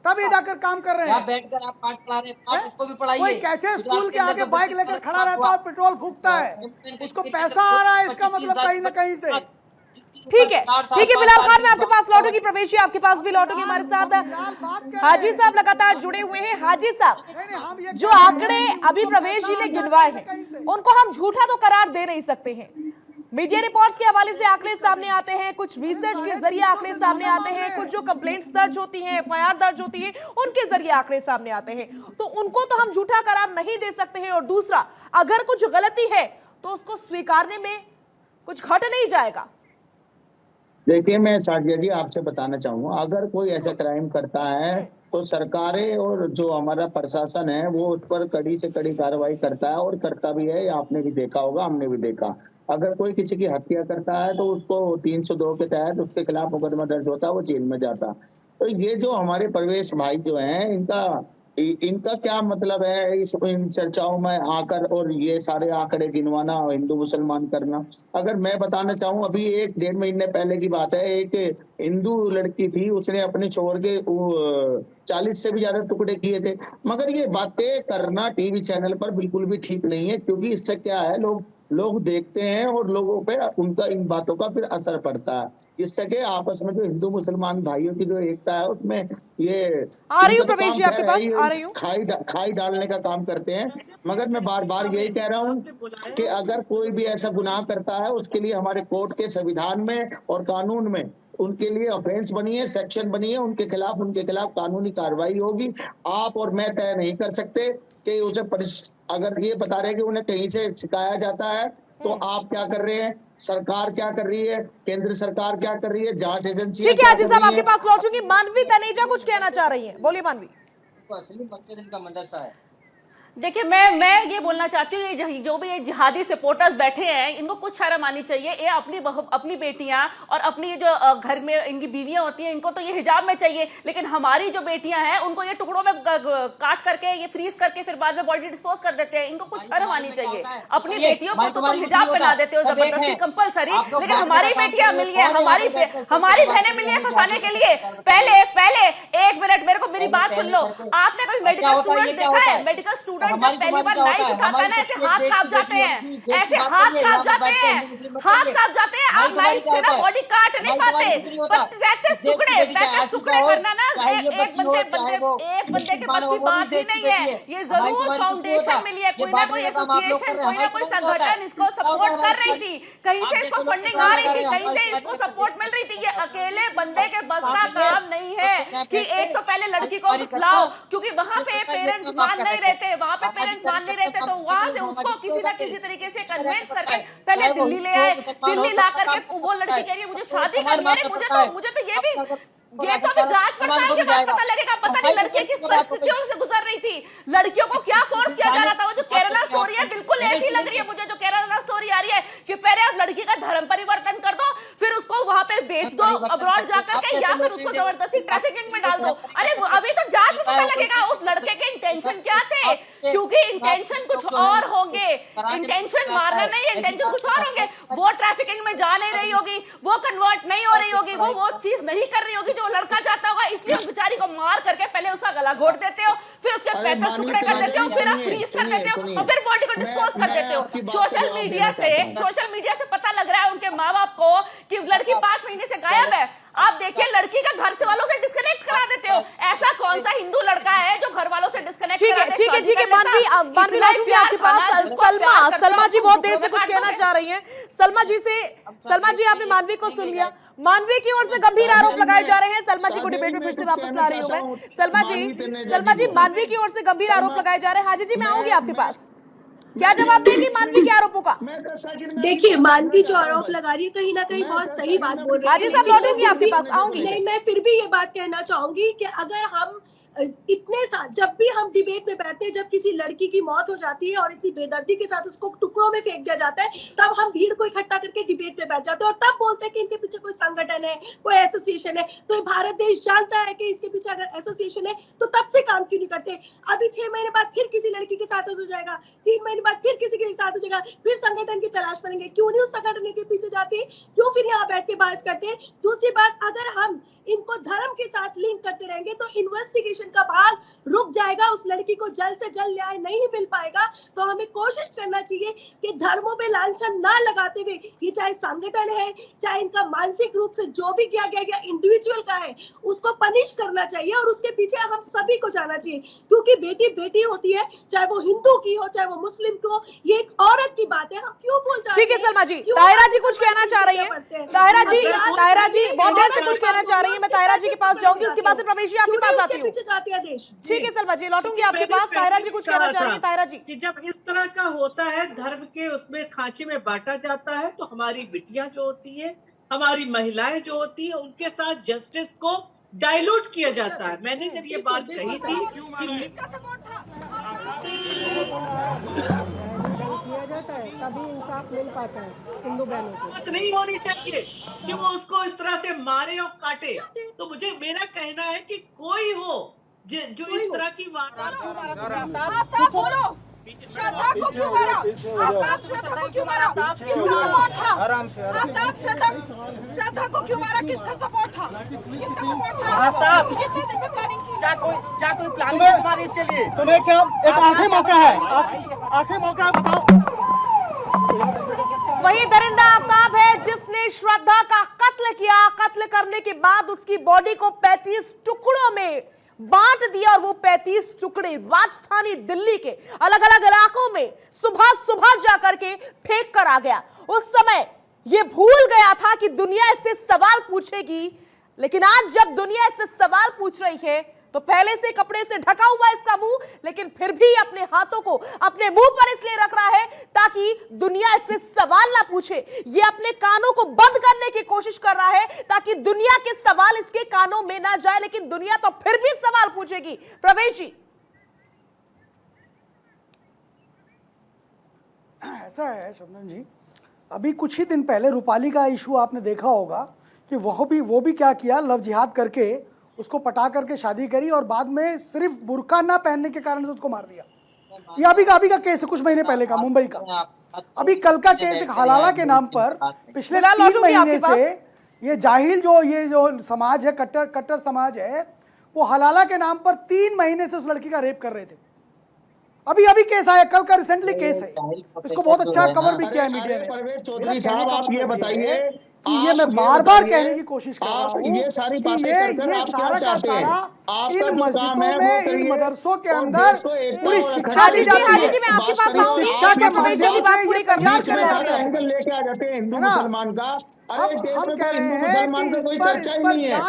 तभी जाकर काम कर रहे यहाँ हैं। बैठकर आप पाठ पढ़ा रहे हैं, पाठ उसको भी पढ़ाइए। कोई कैसे गुजरात स्कूल के अंदर आगे जो बाइक बच्ची लेकर का खड़ा रहता है और पेट्रोल फूकता है, उसको पैसा आ रहा है, इसका मतलब कहीं ना कहीं से। ठीक है बिलाल खान, मैं आपके पास लौटूंगी। प्रवेश जी, आपके पास भी लौटूंगी। हमारे साथ हाजी साहब लगातार जुड़े हुए हैं। हाजी साहब, जो आंकड़े अभी प्रवेश जी ने गिनवाए हैं उनको हम झूठा तो करार दे नहीं सकते हैं। मीडिया रिपोर्ट्स के हवाले से आंकड़े सामने आते हैं, कुछ रिसर्च के जरिए आंकड़े सामने आते हैं, कुछ जो कंप्लेंट्स दर्ज होती हैं, एफआईआर दर्ज होती है, उनके जरिए आंकड़े सामने आते हैं। तो उनको तो हम झूठा करार नहीं दे सकते हैं। और दूसरा, अगर कुछ गलती है तो उसको स्वीकारने में कुछ घट नहीं जाएगा। देखिए, मैं साजिया जी आपसे बताना चाहूंगा, अगर कोई ऐसा क्राइम करता है तो सरकारें और जो हमारा प्रशासन है वो उस पर कड़ी से कड़ी कार्रवाई करता है, और करता भी है। आपने भी देखा होगा, हमने भी देखा। अगर कोई किसी की हत्या करता है तो उसको 302 के तहत उसके खिलाफ मुकदमा दर्ज होता है, वो जेल में जाता। तो ये जो हमारे प्रवेश भाई जो हैं, इनका क्या मतलब है इन चर्चाओं में आकर और ये सारे आंकड़े गिनवाना, हिंदू मुसलमान करना। अगर मैं बताना चाहूँ, अभी 1-1.5 महीने पहले की बात है, एक हिंदू लड़की थी, उसने अपने शोहर के 40 से भी ज्यादा टुकड़े किए थे। मगर ये बातें करना टीवी चैनल पर बिल्कुल भी ठीक नहीं है, क्योंकि इससे क्या है, लोग देखते हैं और लोगों पे उनका इन बातों का फिर असर पड़ता है। इससे के आपस में जो हिंदू मुसलमान भाइयों की जो एकता है, उसमें ये आ रही हूँ प्रवेश जी आपके पास, आ रही हूँ। खाई डालने का काम करते हैं। मगर मैं बार बार यही कह रहा हूँ कि अगर कोई भी ऐसा गुनाह करता है, उसके लिए हमारे कोर्ट के संविधान में और कानून में उनके लिए ऑफेंस बनी है, सेक्शन बनी है, उनके खिलाफ कानूनी कार्रवाई होगी। आप और मैं तय नहीं कर सकते कि उसे अगर ये बता रहे कि उन्हें कहीं से सिखाया जाता है, तो आप क्या कर रहे हैं, सरकार क्या कर रही है, केंद्र सरकार क्या कर रही है, जांच एजेंसी। ठीक है हाजी साहब, आपके पास लौटूंगी। मानवी तनेजा कुछ कहना चाह रही है, बोलिए मानवी। असली मकसद इनका मदरसा है। देखिए, मैं ये बोलना चाहती हूँ, जो भी ये जिहादी सपोर्टर्स बैठे हैं, इनको कुछ शर्म आनी चाहिए। ये अपनी बेटियां और अपनी जो घर में इनकी बीवियां होती हैं, इनको तो ये हिजाब में चाहिए, लेकिन हमारी जो बेटियां हैं उनको ये टुकड़ों में काट करके, ये फ्रीज करके फिर बाद में बॉडी डिस्पोज कर देते हैं। इनको कुछ शर्म आनी चाहिए। अपनी बेटियों को तो हिजाब पहना देते हो जबरदस्ती, कंपलसरी, लेकिन हमारी बेटियां मिली है, हमारी बहनें मिली है फंसाने के लिए। पहले 1 मिनट मेरी बात सुन लो। आपने कोई मेडिकल स्टूडेंट देखा है? मेडिकल स्टूडेंट जब पहली बार नाइफ उठाता है ना, ऐसे हाथ कांप जाते हैं, ऐसे हाथ कांप जाते हैं। आप नाइफ से ना बॉडी काट नहीं पाते, पर 33 टुकड़े करना ना एक बंदे के बस की बात ही नहीं है। ये जरूर फाउंडेशन मिली है, कोई ना कोई एसोसिएशन, कोई ना कोई संगठन इसको सपोर्ट कर रही थी, कहीं से इसको फंडिंग आ रही थी, कहीं से इसको सपोर्ट मिल रही थी। ये अकेले बंदे के बस का काम नहीं है कि एक तो पहले लड़की को फुसलाओ, क्योंकि वहां पे पेरेंट्स मान नहीं रहते, वहां पे पेरेंट्स मान नहीं रहते, तो वहां से उसको किसी ना किसी तरीके से कन्विंस करके पहले दिल्ली ले आए। दिल्ली ला करके वो लड़की कह रही है मुझे शादी करनी है। मुझे तो ये तो अभी जांच पड़ताल के बाद पता लगेगा। पता नहीं लड़की किस परिस्थितियों से गुजर रही थी, लड़कियों को क्या फोर्स किया जा रहा था। वो जो केरला स्टोरी है बिल्कुल ऐसी लग रही है मुझे, जो केरला स्टोरी आ रही है कि पहले आप लड़की का धर्म परिवर्तन कर दो, फिर फिर उसको वहां पे बेच दो अब्रॉड जाकर के, या फिर उसको जबरदस्ती ट्रैफिकिंग में डाल दो। अरे अभी तो जांच में पता लगेगा उस लड़के के इंटेंशन क्या थे, क्योंकि इंटेंशन कुछ और होंगे, इंटेंशन मारना नहीं, इंटेंशन कुछ और होंगे। वो ट्रैफिकिंग में जा नहीं रही होगी, वो कन्वर्ट नहीं हो रही होगी, वो चीज नहीं कर रही होगी जो लड़का चाहता होगा, इसलिए उस बेचारी को मार करके पहले उसका गला घोट देते हो, फिर उसके पैर टुकड़े कर देते हो, फिर आप फ्रीज कर देते हो और फिर बॉडी को डिस्पोज कर देते हो। सोशल मीडिया से पता लग रहा है उनके माँ बाप को कि लड़की 5 महीने से गायब है। आप देखिए लड़की का घर से वालों से डिस्कनेक्ट करा देते हो। ऐसा कौन सा हिंदू लड़का है जो घर वालों से डिस्कनेक्ट करा देता है? ठीक है मानवी लौटूंगी आपके पास। सलमा जी बहुत देर से कुछ कहना चाह रही हैं। सलमा जी आपने मानवी को सुन लिया। मानवी की ओर से गंभीर आरोप लगाए जा रहे हैं। सलमा जी को डिबेट में फिर से वापस ला रही हूं मैं। सलमा जी मानवी की ओर से गंभीर आरोप लगाए जा रहे हैं। हाजी जी मैं आऊंगी आपके पास, क्या जवाब देंगी मानवी के आरोपों का? देखिए, मानवी जो आरोप लगा रही है कहीं ना कहीं बहुत सही बात बोल रही है। हाजी साहब लौटूंगी आपके पास, आऊंगी। नहीं, मैं फिर भी ये बात कहना चाहूंगी कि अगर हम इतने साल जब भी हम डिबेट में बैठते हैं, जब किसी लड़की की मौत हो जाती है और इतनी बेदर्दी के साथ उसको टुकड़ों में फेंक दिया जाता है, तब हम भीड़ को इकट्ठा करके डिबेट में बैठ जाते हैं और तब बोलते हैं कि इनके पीछे कोई संगठन है, कोई एसोसिएशन है। तो ये भारत देश जानता है कि इसके पीछे अगर एसोसिएशन है तो तब से काम क्यों नहीं करते? अभी 6 महीने बाद फिर किसी लड़की के साथ हो जाएगा, 3 महीने बाद फिर किसी के साथ हो जाएगा, फिर संगठन की तलाश करेंगे। क्यों नहीं उस संगठन के पीछे जाते? क्यों फिर यहाँ बैठ के बहस करते हैं? दूसरी बात, अगर हम इनको धर्म के साथ लिंक करते रहेंगे तो इन्वेस्टिगेशन का भाग रुक जाएगा, उस लड़की को जल्द से जल्द न्याय नहीं मिल पाएगा। तो हमें कोशिश करना चाहिए कि धर्मों पे लांछन ना लगाते हुए, ये चाहे संगठन है, चाहे इनका मानसिक रूप से जो भी किया गया इंडिविजुअल का है, उसको पनिश करना चाहिए और उसके पीछे हम सभी को जाना चाहिए। क्योंकि बेटी बेटी होती है, चाहे वो हिंदू की हो चाहे वो मुस्लिम की हो, ये एक औरत की बात है। हम क्यों बोल जाते हैं? ठीक है सलमा जी, ताहिरा जी कुछ कहना चाह रही है। ताहिरा जी बहुत देर से कुछ कहना चाह रही है। मैं ताहिरा जी के पास जाऊंगी, उसके बाद से प्रवेश जी आपके पास आती हूँ। ठीक है सलमा जी लौटूंगी आपके पास। ताहिरा जी कुछ कहना चाह रही है। ताहिरा जी, कि जब इस तरह का होता है, धर्म के उसमें खांचे में बांटा जाता है, तो हमारी बिटियां जो होती है, हमारी महिलाएं जो होती है, उनके साथ जस्टिस को डाइल्यूट किया जाता है। मैंने जब ये बात कही थी किया जाता है तभी इंसाफ मिल पाता है हिंदू बहनों को। बात नहीं होनी चाहिए कि वो उसको इस तरह से मारे और काटे। तो मुझे मेरा कहना है कि कोई हो जो इस तरह की श्रद्धा को क्यों मारा? श्रद्धा को क्यों मारा? किसका सपोर्ट था? आराम से श्रद्धा को क्यों मारा? किसका सपोर्ट था? कितने दिन में प्लानिंग की? क्या कोई प्लानिंग है तुम्हारी इसके लिए? तुम्हें क्या एक आखिरी मौका है, आखिरी मौका बताओ। वही दरिंदा आफ्ताब है जिसने श्रद्धा का कत्ल किया। कत्ल करने के बाद उसकी बॉडी को 35 टुकड़ों में बांट दिया और वो 35 टुकड़े राजधानी दिल्ली के अलग अलग इलाकों में सुबह सुबह जाकर के फेंक कर आ गया। उस समय ये भूल गया था कि दुनिया इससे सवाल पूछेगी, लेकिन आज जब दुनिया इससे सवाल पूछ रही है तो पहले से कपड़े से ढका हुआ इसका मुंह, लेकिन फिर भी अपने हाथों को अपने मुंह पर इसलिए रख रहा है ताकि दुनिया इससे सवाल ना पूछे। ये अपने कानों को बंद करने की कोशिश कर रहा है ताकि दुनिया के सवाल इसके कानों में ना जाए, लेकिन दुनिया तो फिर भी सवाल पूछेगी। प्रवेश जी, ऐसा है शबनम जी, अभी कुछ ही दिन पहले रूपाली का इशू आपने देखा होगा कि वो भी क्या किया, लव जिहाद करके उसको पटा करके शादी करी और बाद में सिर्फ बुर्का ना पहनने के कारण से उसको मार दिया। ये अभी का केस है, कुछ महीने पहले का, मुंबई का। अभी कल का केस एक हलाला के नाम पर पिछले 3 महीने से ये जाहिल जो समाज है, कट्टर समाज है, वो हलाला के नाम पर 3 महीने से उस लड़की का रेप कर रहे थे। अभी केस आया, कल का रिसेंटली केस है, इसको बहुत अच्छा कवर भी किया है मीडिया ने। चौधरी साहब आप ये बताइए, ये मैं बार-बार कहने की कोशिश कर रहा हूँ, ये सारी बातें कर आप क्या चाहते हैं? इन मस्जिदों में, इन मदरसों के अंदर पूरी शिक्षा दी जाती है। मैं आपके पास आऊंगी, शिक्षा के माध्यम से बात पूरी करना एंगल लेके आ जाते हैं हिंदू मुसलमान का। अरे देश में तो हिंदू मुसलमान का कोई चर्चा ही नहीं है।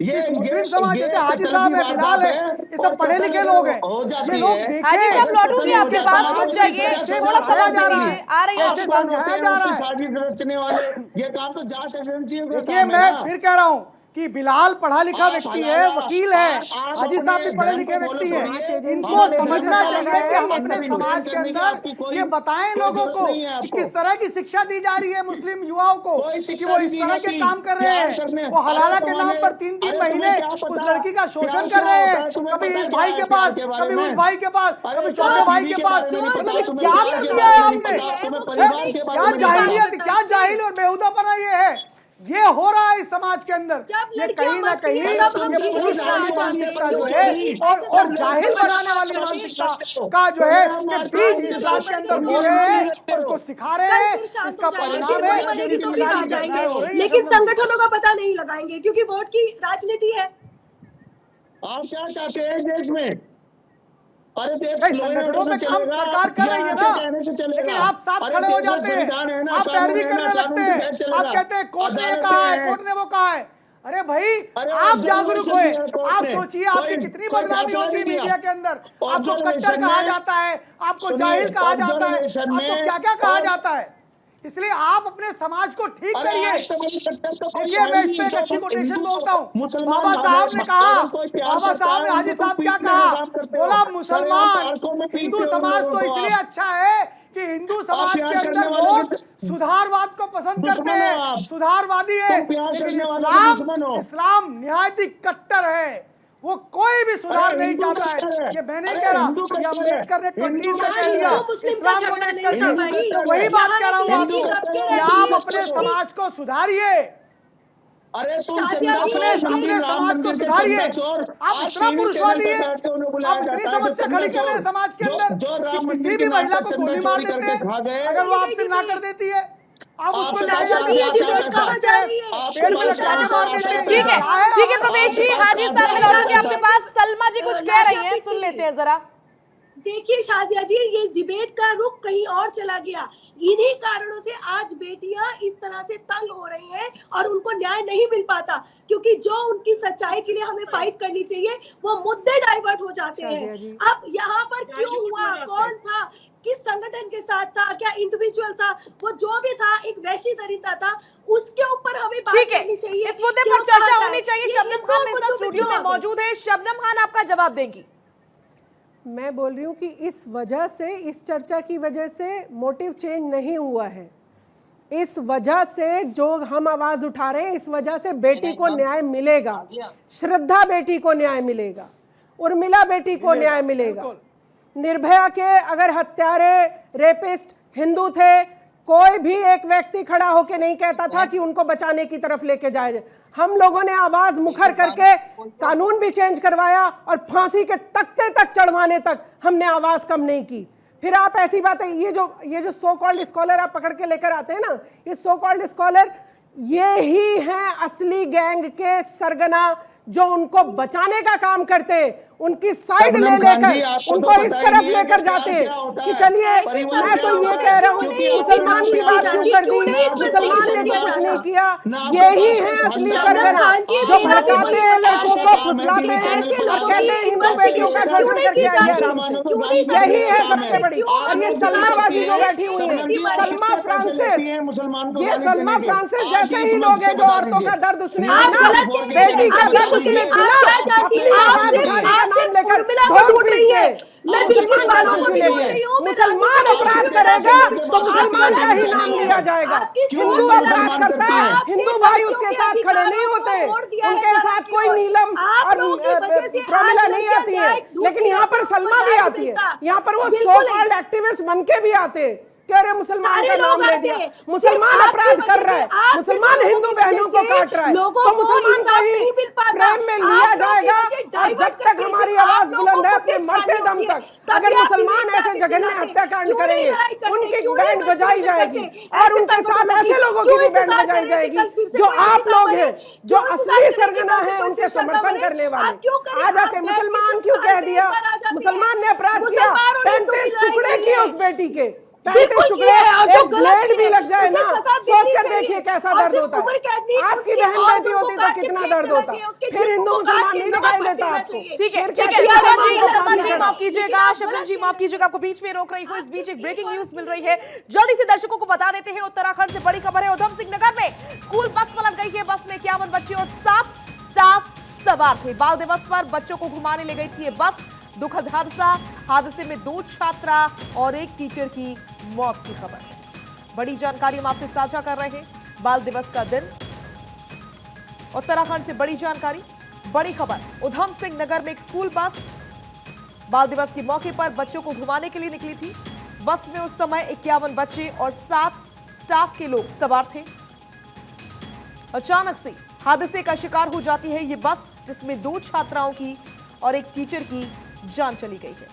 ये मुस्लिम समाज जैसे हाजी साहब है, बिलाल है, ये सब पढ़े लिखे लोग हैं। ये लोग हाजी साहब लौटूंगी आपके पास, रुक जाइए, थोड़ा समय जा रहा है, आ रही है आपके पास। साजिश रचने वाले ये काम तो जांच एजेंसियों का देखिए, मैं फिर कह रहा हूँ कि बिलाल पढ़ा लिखा व्यक्ति है, वकील है, हाजी साहब भी पढ़े लिखे व्यक्ति है, इनको समझना चाहिए हम अपने समाज के अंदर ये बताएं लोगों को कि किस तरह की शिक्षा दी जा रही है मुस्लिम युवाओं को कि वो इस तरह के काम कर रहे हैं। वो हलाला के नाम पर 3-3 महीने उस लड़की का शोषण कर रहे हैं, कभी इस भाई के पास, कभी उस भाई के पास, कभी चौथे भाई के पास। क्या कर दिया है हमने? क्या जाहिलियत, क्या जाहिल और बेहुदापना ये है, ये हो रहा है इस समाज के अंदर। ये कहीं ना कहीं ये पुरुष वाली मानसिकता जो है और जाहिल बनाने वाली मानसिकता का जो है ये बीज इस्लाम के अंदर बो रहे हैं और उसको सिखा रहे हैं। इसका परिणाम है लेकिन संगठनों का पता नहीं लगाएंगे क्योंकि वोट की राजनीति है। आप क्या चाहते हैं देश में? अरे देश संगठनों में काम सरकार कर रही है ना, लेकिन आप साथ खड़े हो जाते हैं, आप पैरवी करने लगते हैं, आप कहते हैं कोर्ट ने कहा है, कोर्ट ने वो कहा है। अरे भाई आप जागरूक हुए, आप सोचिए आपकी कितनी बदनामी होती है मीडिया के अंदर। आपको कट्टर कहा जाता है, आपको जाहिल कहा जाता है, आपको क्या क्या कहा जाता है। इसलिए आप अपने समाज को ठीक करिए। देखिए मैं इस पे एक अच्छी कोटेशन बोलता हूँ। बाबा साहब ने कहा, बाबा साहब ने, हाजी साहब क्या कहा, बोला मुसलमान हिंदू समाज तो इसलिए अच्छा है कि हिंदू समाज के अंदर लोग सुधारवाद को पसंद करते हैं, सुधारवादी है, लेकिन इस्लाम निहायत ही कट्टर है, वो कोई भी सुधार नहीं चाहता है। ये मैं नहीं कह रहा, ये अम्बेडकर ने 20 में कह दिया इस्लाम को देख करके, तो वही बात कह रहा हूँ आपको कि आप अपने समाज को सुधारिए। अरे अपने समाज को सुधारिए। आप इतना पुरुषवादी है, आप इतनी समस्या खड़ी कर रहे हैं समाज के अंदर कि किसी भी महिला को गोली मार देते हैं अगर वो आपसे ना कर देती है, आप उसको ठीक है प्रवेश जी, हाजी साहब मैं लौटूंगी आपके पास। सलमा जी कुछ कह रही हैं, सुन लेते हैं जरा। देखिए शाजिया जी, ये डिबेट का रुख कहीं और चला गया। इन्हीं कारणों से आज बेटियां इस तरह से तंग हो रही हैं और उनको न्याय नहीं मिल पाता, क्योंकि जो उनकी सच्चाई के लिए हमें फाइट करनी चाहिए वो मुद्दे डाइवर्ट हो जाते हैं। अब यहाँ पर क्यों हुआ, कौन था, किस संगठन के साथ था, क्या इंडिविजुअल था, वो जो भी था एक वैश्य दरिंदा था, उसके ऊपर हमें बात करनी चाहिए। इस मुद्दे पर चर्चा होनी चाहिए। शबनम खान मेरे साथ स्टूडियो में मौजूद है। शबनम खान आपका जवाब देंगी। मैं बोल रही हूँ कि इस वजह से, इस चर्चा की वजह से मोटिव चेंज नहीं हुआ है। इस वजह से जो हम आवाज उठा रहे हैं, इस वजह से बेटी को न्याय मिलेगा, श्रद्धा बेटी को न्याय मिलेगा, उर्मिला बेटी को न्याय मिलेगा। निर्भया के अगर हत्यारे, रेपिस्ट हिंदू थे, कोई भी एक व्यक्ति खड़ा होकर नहीं कहता था कि उनको बचाने की तरफ लेके जाए। हम लोगों ने आवाज मुखर करके कानून भी चेंज करवाया और फांसी के तख्ते तक चढ़वाने तक हमने आवाज कम नहीं की। फिर आप ऐसी बातें, ये जो सो कॉल्ड स्कॉलर आप पकड़ के लेकर आते हैं ना, ये सो कॉल्ड स्कॉलर ये ही हैं असली गैंग के सरगना जो उनको बचाने का काम करते हैं, उनकी साइड ले लेकर उनको इस तरफ लेकर जाते हैं कि चलिए मैं तो ये कह रहा हूँ मुसलमान की बात क्यों कर दी, मुसलमान ने तो कुछ नहीं किया। यही है असली सरगना जो भड़काते हैं, लड़कों को फुसलाते हैं और कहते हैं हिंदू बेटियों का शोषण करके आए आराम से। यही है सबसे बड़ी। और ये सलमाबाजी जो बैठी हुई है, सलमा फ्रांसिस, ये सलमा फ्रांसिस जैसे ही लोग हैं जो औरतों का दर्द उसने बेटी का दर्द उसने बिना अपनी आवाज उठाने का नाम लेकर ढोल पीट के मुसलमान का नाम क्यों लेंगे? मुसलमान अपराध करेगा तो मुसलमान का ही नाम लिया जाएगा। हिंदू अपराध करता है, हिंदू भाई उसके साथ खड़े नहीं होते, उनके साथ कोई नीलम और प्रमिला नहीं आती है। लेकिन यहाँ पर सलमा भी आती है, यहाँ पर वो सो कॉल्ड एक्टिविस्ट बन के भी आते हैं कि अरे मुसलमान का नाम ले दिया, मुसलमान अपराध कर रहा है, मुसलमान हिंदू बहनों को काट रहा है, तो मुसलमान को ही फ्रेम में लिया जाएगा। और जब तक हमारी आवाज बुलंद है अपने मरते दम तक, अगर मुसलमान ऐसे जघन्य हत्याकांड करेंगे, उनकी बैंड बजाई जाएगी और उनके साथ ऐसे लोगों की भी बैंड बजाई जाएगी जो आप लोग हैं, जो असली सरगना है, उनके समर्थन करने वाले। आ जाते मुसलमान क्यों कह दिया, मुसलमान ने अपराध किया, 35 टुकड़े किए उस बेटी के, 35 टुकड़े, एक ब्लेड भी लग जाए ना, सोच कर देखिए कैसा दर्द होता है। आपकी बहन बेटी होती तो कितना दर्द होता। फिर हिंदू मुसलमान नहीं दिखाई देता आपको। ठीक है सलमा जी माफ कीजिएगा, शबनम जी माफ कीजिएगा, आपको बीच में रोक रही हूँ। इस बीच एक ब्रेकिंग न्यूज मिल रही है, जल्दी से दर्शकों को बता देते हैं। उत्तराखंड से बड़ी खबर है, उधम सिंह नगर में स्कूल बस पलट गई है। बस में 51 बच्चे और 7 स्टाफ सवार थे। बाल दिवस पर बच्चों को घुमाने ले गई थी ये बस। दुखद हादसे में 2 छात्रा और 1 टीचर की मौत की खबर है। बड़ी जानकारी हम आपसे साझा कर रहे हैं। बाल दिवस का दिन, उत्तराखंड से बड़ी जानकारी, बड़ी खबर। उधम सिंह नगर में एक स्कूल बस बाल दिवस के मौके पर बच्चों को घुमाने के लिए निकली थी। बस में उस समय 51 बच्चे और 7 स्टाफ के लोग सवार थे। अचानक से हादसे का शिकार हो जाती है ये बस, जिसमें 2 छात्राओं की और 1 टीचर की जान चली गई है।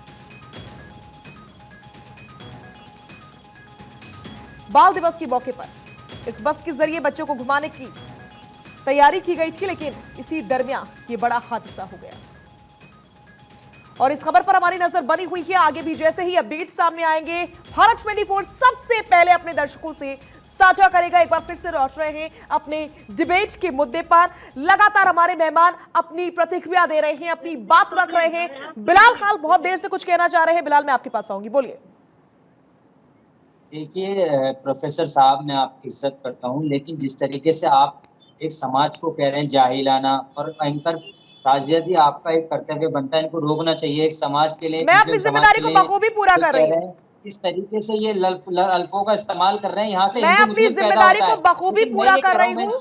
बाल दिवस के मौके पर इस बस के जरिए बच्चों को घुमाने की तैयारी की गई थी, लेकिन इसी दरमियान ये बड़ा हादसा हो गया। और इस खबर पर हमारी नजर बनी हुई है। आगे भी जैसे ही अपडेट सामने आएंगे, भारत 24 सबसे पहले अपने दर्शकों से साझा करेगा। एक बार फिर से लौट रहे हैं अपने डिबेट के मुद्दे पर। लगातार हमारे मेहमान अपनी प्रतिक्रिया दे रहे हैं, अपनी बात रख रहे हैं। बिलाल खान बहुत देर से कुछ कहना चाह रहे हैं। बिलाल, मैं आपके पास आऊंगी, बोलिए। देखिए प्रोफेसर साहब, मैं आपकी इज्जत करता हूं, लेकिन जिस तरीके से आप एक समाज को कह रहे हैं जाहिलाना, और एंकर शाजिया जी, आपका एक कर्तव्य बनता है इनको रोकना चाहिए एक समाज के लिए। मैं अपनी जिम्मेदारी को बखूबी पूरा कर रही हूँ। इस तरीके से ये अल्फों का इस्तेमाल कर रहे हैं, यहाँ से मैं अपनी जिम्मेदारी को बखूबी पूरा कर रही हूँ।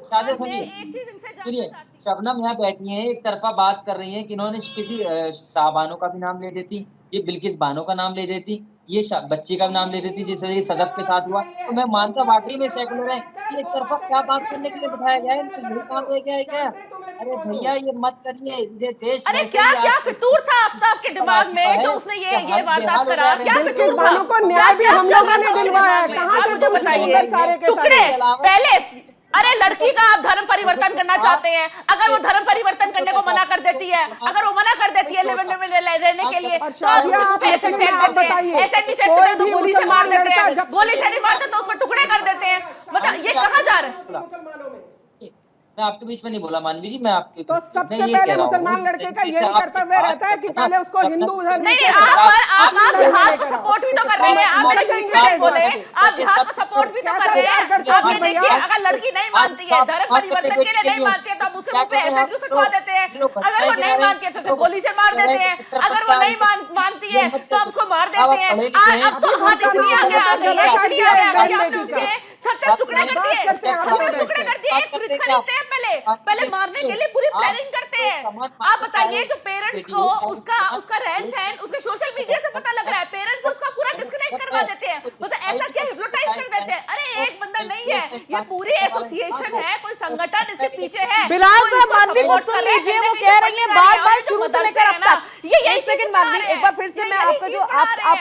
सुनिए, शबनम यहाँ बैठी है, एक तरफा बात कर रही है कि इन्होंने किसी शाहबानो का भी नाम ले देती, ये बिल्किस बानो का नाम ले देती, ये बच्ची का नाम ले देती, जैसे ये सदफ के साथ हुआ। तो मैं मानता वाकई में सेकुलर है कि एक तरफा क्या बात करने के लिए बिठाया गया है, तो यही काम रह गया है क्या? अरे भैया ये मत करिए, ये देश। अरे क्या फितूर था आफ्ताब के दिमाग में जो उसने ये वारदात करा? क्या फितूर था? को न्याय भी हम लोगों ने दिलवाया है। कहाँ थे तुम सारे के सारे? पहले अरे लड़की का आप धर्म परिवर्तन करना चाहते हैं, अगर वो धर्म परिवर्तन करने को मना कर देती है, अगर वो मना कर देती है रहने के लिए, तो गोली से मार देते हैं, गोली से नहीं मारते तो उसको टुकड़े कर देते हैं। मतलब ये कहाँ जा रहे हैं? मैं आपके बीच में नहीं बोला मानवी जी, मैं आपके तो सबसे पहले मुसलमान लड़के का यही कर्तव्य रहता है कि पहले उसको हिंदू धर्म नहीं, आप जिहाद को सपोर्ट भी तो कर रहे हैं। आप बोले आप जिहाद को सपोर्ट भी तो कर रहे हैं। आप देखिए, अगर लड़की नहीं मानती है, धर्म परिवर्तन के लिए नहीं मानती है, तो आप उसके मुंह पे ऐसा क्यों सटवा देते हैं? अगर वो नहीं मानती है तो गोली से मार देते हैं, अगर वो नहीं मानती है तो आप उसको मार देते हैं। अब तो हाथ इतनी आगे आ गई है, इतनी आगे आपने उसके 36 टुकड़े कर दिए, 36 टुकड़े कर दिए। एक फ्रिज खरीदते हैं पहले मारने के लिए पूरी प्लानिंग करते हैं। आप बताइए, जो पेरेंट्स को उसका रहन सहन उसके सोशल मीडिया से पता लग रहा है, पेरेंट्स उसका पूरा डिस्कनेक्ट करवा देते हैं। मतलब ऐसा क्या हिप्नोटाइज कर देते हैं? अरे एक बंदा नहीं है, ये पूरी एसोसिएशन है, कोई संगठन इसके पीछे है। बिलाल साहब, मानवी को सुन लीजिए, वो कह रही है बार-बार शुरू से लेकर अब तक। ये सेकंड मानवी, एक बार फिर से मैं आपका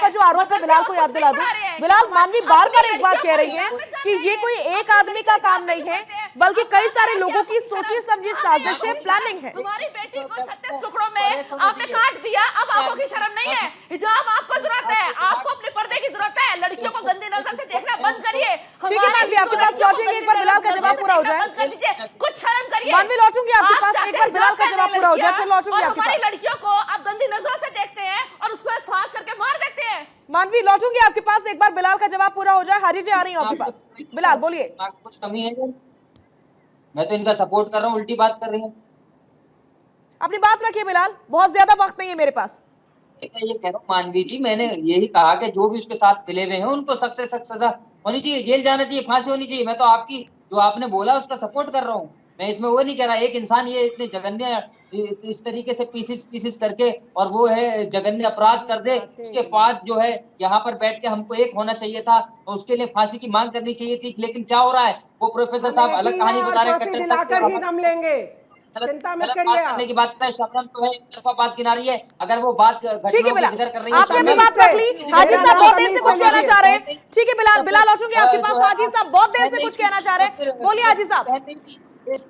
जो आरोप है बिलाल को याद दिला दूं। बिलाल, मानवी बार-बार एक बात कह रही है कि ये कोई एक आदमी का काम नहीं है, बल्कि कई सारे लोगों की सोची समझी साजिश है, प्लानिंग है। तुम्हारी बेटी को 36 टुकड़ों में आपने काट दिया, अब आपको की शर्म नहीं है? हिजाब आपको जरूरत है, आपको अपने पर्दे की जरूरत है। लड़कियों को गंदी नजर से देखना बंद करिए। ठीक है मानवी, आपके पास लौटेंगे, एक बार बिलाल का जवाब पूरा हो जाए। कुछ शर्म करिए। मानवी लौटूंगी आपके पास, एक बार बिलाल का जवाब पूरा हो जाए, फिर लौटूंगी आपके हमारी पास। लड़कियों को आप गंदी नजरों से देखते हैं और उसको फांस करके मार देते हैं। मानवी लौटूंगी आपके पास, एक बार बिलाल का जवाब पूरा हो जाए। हाजी जी आ रही हूँ आपके पास। बिलाल बोलिए। कुछ कमी है? मैं तो इनका सपोर्ट कर रहा हूँ, उल्टी बात कर रही हूँ। अपनी बात रखिए बिलाल, बहुत ज्यादा वक्त नहीं है मेरे पास। मैं ये कह रहा हूँ मानवी जी, मैंने यही कहा कि जो भी उसके साथ मिले हुए हैं उनको सख्त से सख्त सजा होनी चाहिए, जेल जाना चाहिए, फांसी होनी चाहिए। मैं तो आपकी जो आपने बोला उसका सपोर्ट कर रहा हूँ, मैं इसमें वो नहीं कह रहा। एक इंसान ये इतने जघन्य इस तरीके से पीसेस करके और वो है जघन्य अपराध कर दे, उसके बाद जो है यहाँ पर बैठ के हमको एक होना चाहिए था और उसके लिए फांसी की मांग करनी चाहिए थी। लेकिन क्या हो रहा है, वो प्रोफेसर साहब अलग कहानी बता रहे हैं। चिंता मत करिए। करने की बात है, शबनम तो है एक तरफा बात किना रही है। अगर वो बात घटनाओं का जिक्र कर रही है, आपने अपनी बात रख ली। हाजी साहब बहुत देर से कुछ कहना चाह रहे हैं। ठीक है बिलाल लौटूंगी आपके पास। हाजी साहब बहुत देर से कुछ कहना चाह रहे हैं, बोलिए हाजी साहब।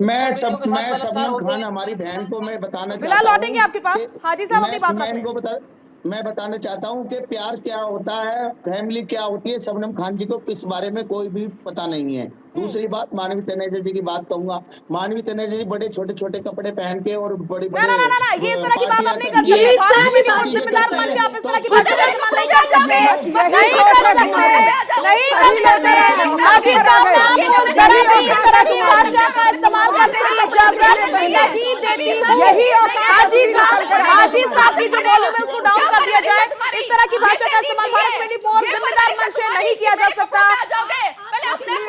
मैं शबनम खान हमारी बहन को मैं बताना चाहता हूँ। बिलाल लौटेंगे आपके पास। हाजी साहब अपनी बात रखें। मैं बताना चाहता हूँ कि प्यार क्या होता है, फैमिली क्या होती है, शबनम खान जी को इस बारे में कोई भी पता नहीं है। दूसरी बात, मानवी तनेजा जी की बात कहूंगा। मानवी तनेजा जी बड़े छोटे छोटे कपड़े पहन के और बड़े बड़े ना, ये इस तरह की बात आप नहीं कर सकते। आप इस तरह की बात नहीं कर सकते। हाजी साहब इस तरह की भाषा का इस्तेमाल करने की इजाजत इजाजत यही देती हूँ। यही हाजी साहब की जो वॉल्यूम है उसको डाउन कर दिया जाए। इस तरह की भाषा का इस्तेमाल भारत 24 जिम्मेदार मंच है नहीं किया जा सकता।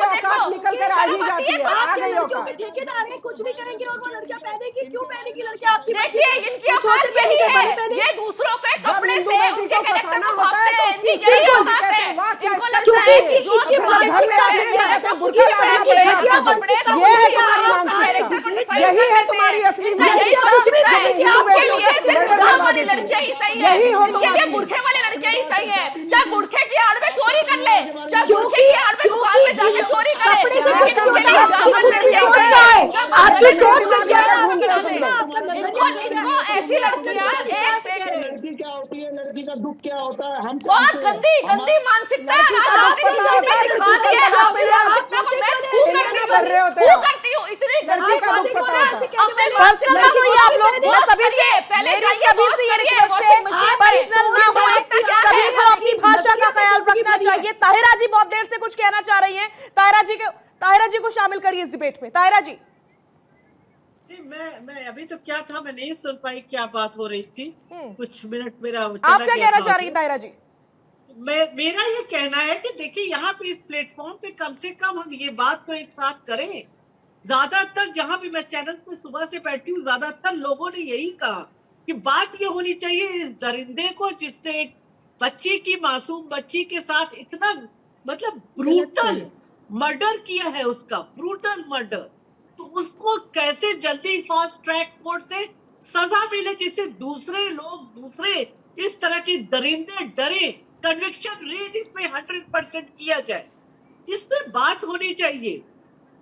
औकात निकल कर आ ही जाती है, आ गई औकात। ठेकेदार है, कुछ भी करेंगे और वो लड़कियां पहनेगी, क्यों पहनेगी लड़कियां? आपकी देखिए इनकी औकात यही है, ये दूसरों के कपड़े से उनके कैरेक्टर को भापते हैं, इनकी यही औकात है। इनको लगता है कि जो घर में आते हैं कहते हैं बुर्का लगाना पड़ेगा आपको। ये है तुम्हारी मानसिकता, यही है तुम्हारी असली मानसिकता। लड़कियां ही सही है, यही हो ये बुरखे वाली लड़कियां ही सही है। चाहे बुरखे की आड़ में चोरी कर ले, चाहे बुरखे की आड़ में दुकान में जाके चोरी करे। आपकी सोच में क्या है? इनको ऐसी लड़कियां लड़की क्या होती है, लड़की का दुख क्या होता है, हम बहुत गंदी गंदी मानसिकता है। करती हूँ इतनी लड़की का दुख पता होता है। पर्सनल ना होइए आप लोग, मैं सभी से ये रिक्वेस्ट है, पर्सनल ना होए, सभी को अपनी भाषा का ख्याल रखना चाहिए। ताहिरा जी बहुत देर से कुछ कहना चाह रही हैं, ताहिरा जी को शामिल करिए इस डिबेट में। ताहिरा जी। मैं अभी तो क्या था, मैं नहीं सुन पाई क्या बात हो रही थी, कुछ मिनट मेरा आप क्या कहना चाह रही हैं ताहिरा जी? मेरा ये कहना है कि देखिए यहाँ पे इस प्लेटफॉर्म पे कम से कम हम ये बात तो एक साथ करें। ज्यादातर जहां भी मैं चैनल्स पे सुबह से बैठी हूँ, ज्यादातर लोगों ने यही कहा कि बात ये होनी चाहिए इस दरिंदे को जिसने एक बच्ची की, मासूम बच्ची के साथ इतना मतलब ब्रूटल मर्डर किया है, उसका ब्रूटल मर्डर, तो उसको कैसे जल्दी फास्ट ट्रैक कोर्ट से सजा मिले जिससे दूसरे लोग, दूसरे इस तरह की दरिंदे डरे। कन्विक्शन रेट इसमें 100% किया जाए, इस पे बात होनी चाहिए।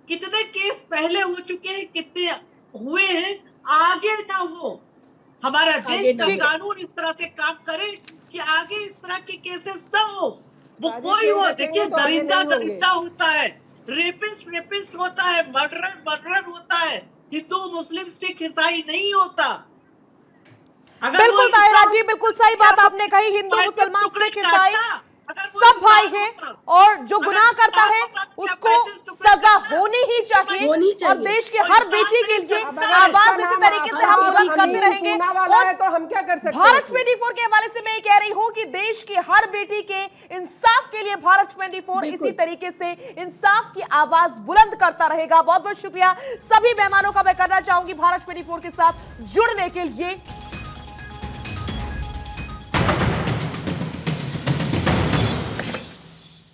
कितने केस पहले हो चुके हैं, कितने हुए हैं, आगे ना हो। हमारा देश का कानून इस तरह से काम करे कि आगे इस तरह के केसेस ना हो। वो कोई हो, देखिए दरिंदा होता है, रेपिस्ट होता है, मर्डरर होता है, हिंदू मुस्लिम सिख ईसाई नहीं होता। बिल्कुल ताहिरा जी, बिल्कुल सही बात आपने कही। हिंदू मुसलमान सिख ईसाई सब भाई हैं और जो गुनाह करता है उसको सजा होनी ही चाहिए। और देश के हर बेटी के लिए आवाज इसी तरीके से हम बुलंद करते रहेंगे। और तो हम क्या कर सकते हैं? भारत 24 के हवाले से मैं ये कह रही हूँ कि देश की हर बेटी के इंसाफ के लिए भारत 24 इसी तरीके से इंसाफ की आवाज बुलंद करता रहेगा। बहुत बहुत शुक्रिया सभी मेहमानों का मैं करना चाहूंगी भारत 24 के साथ जुड़ने के लिए।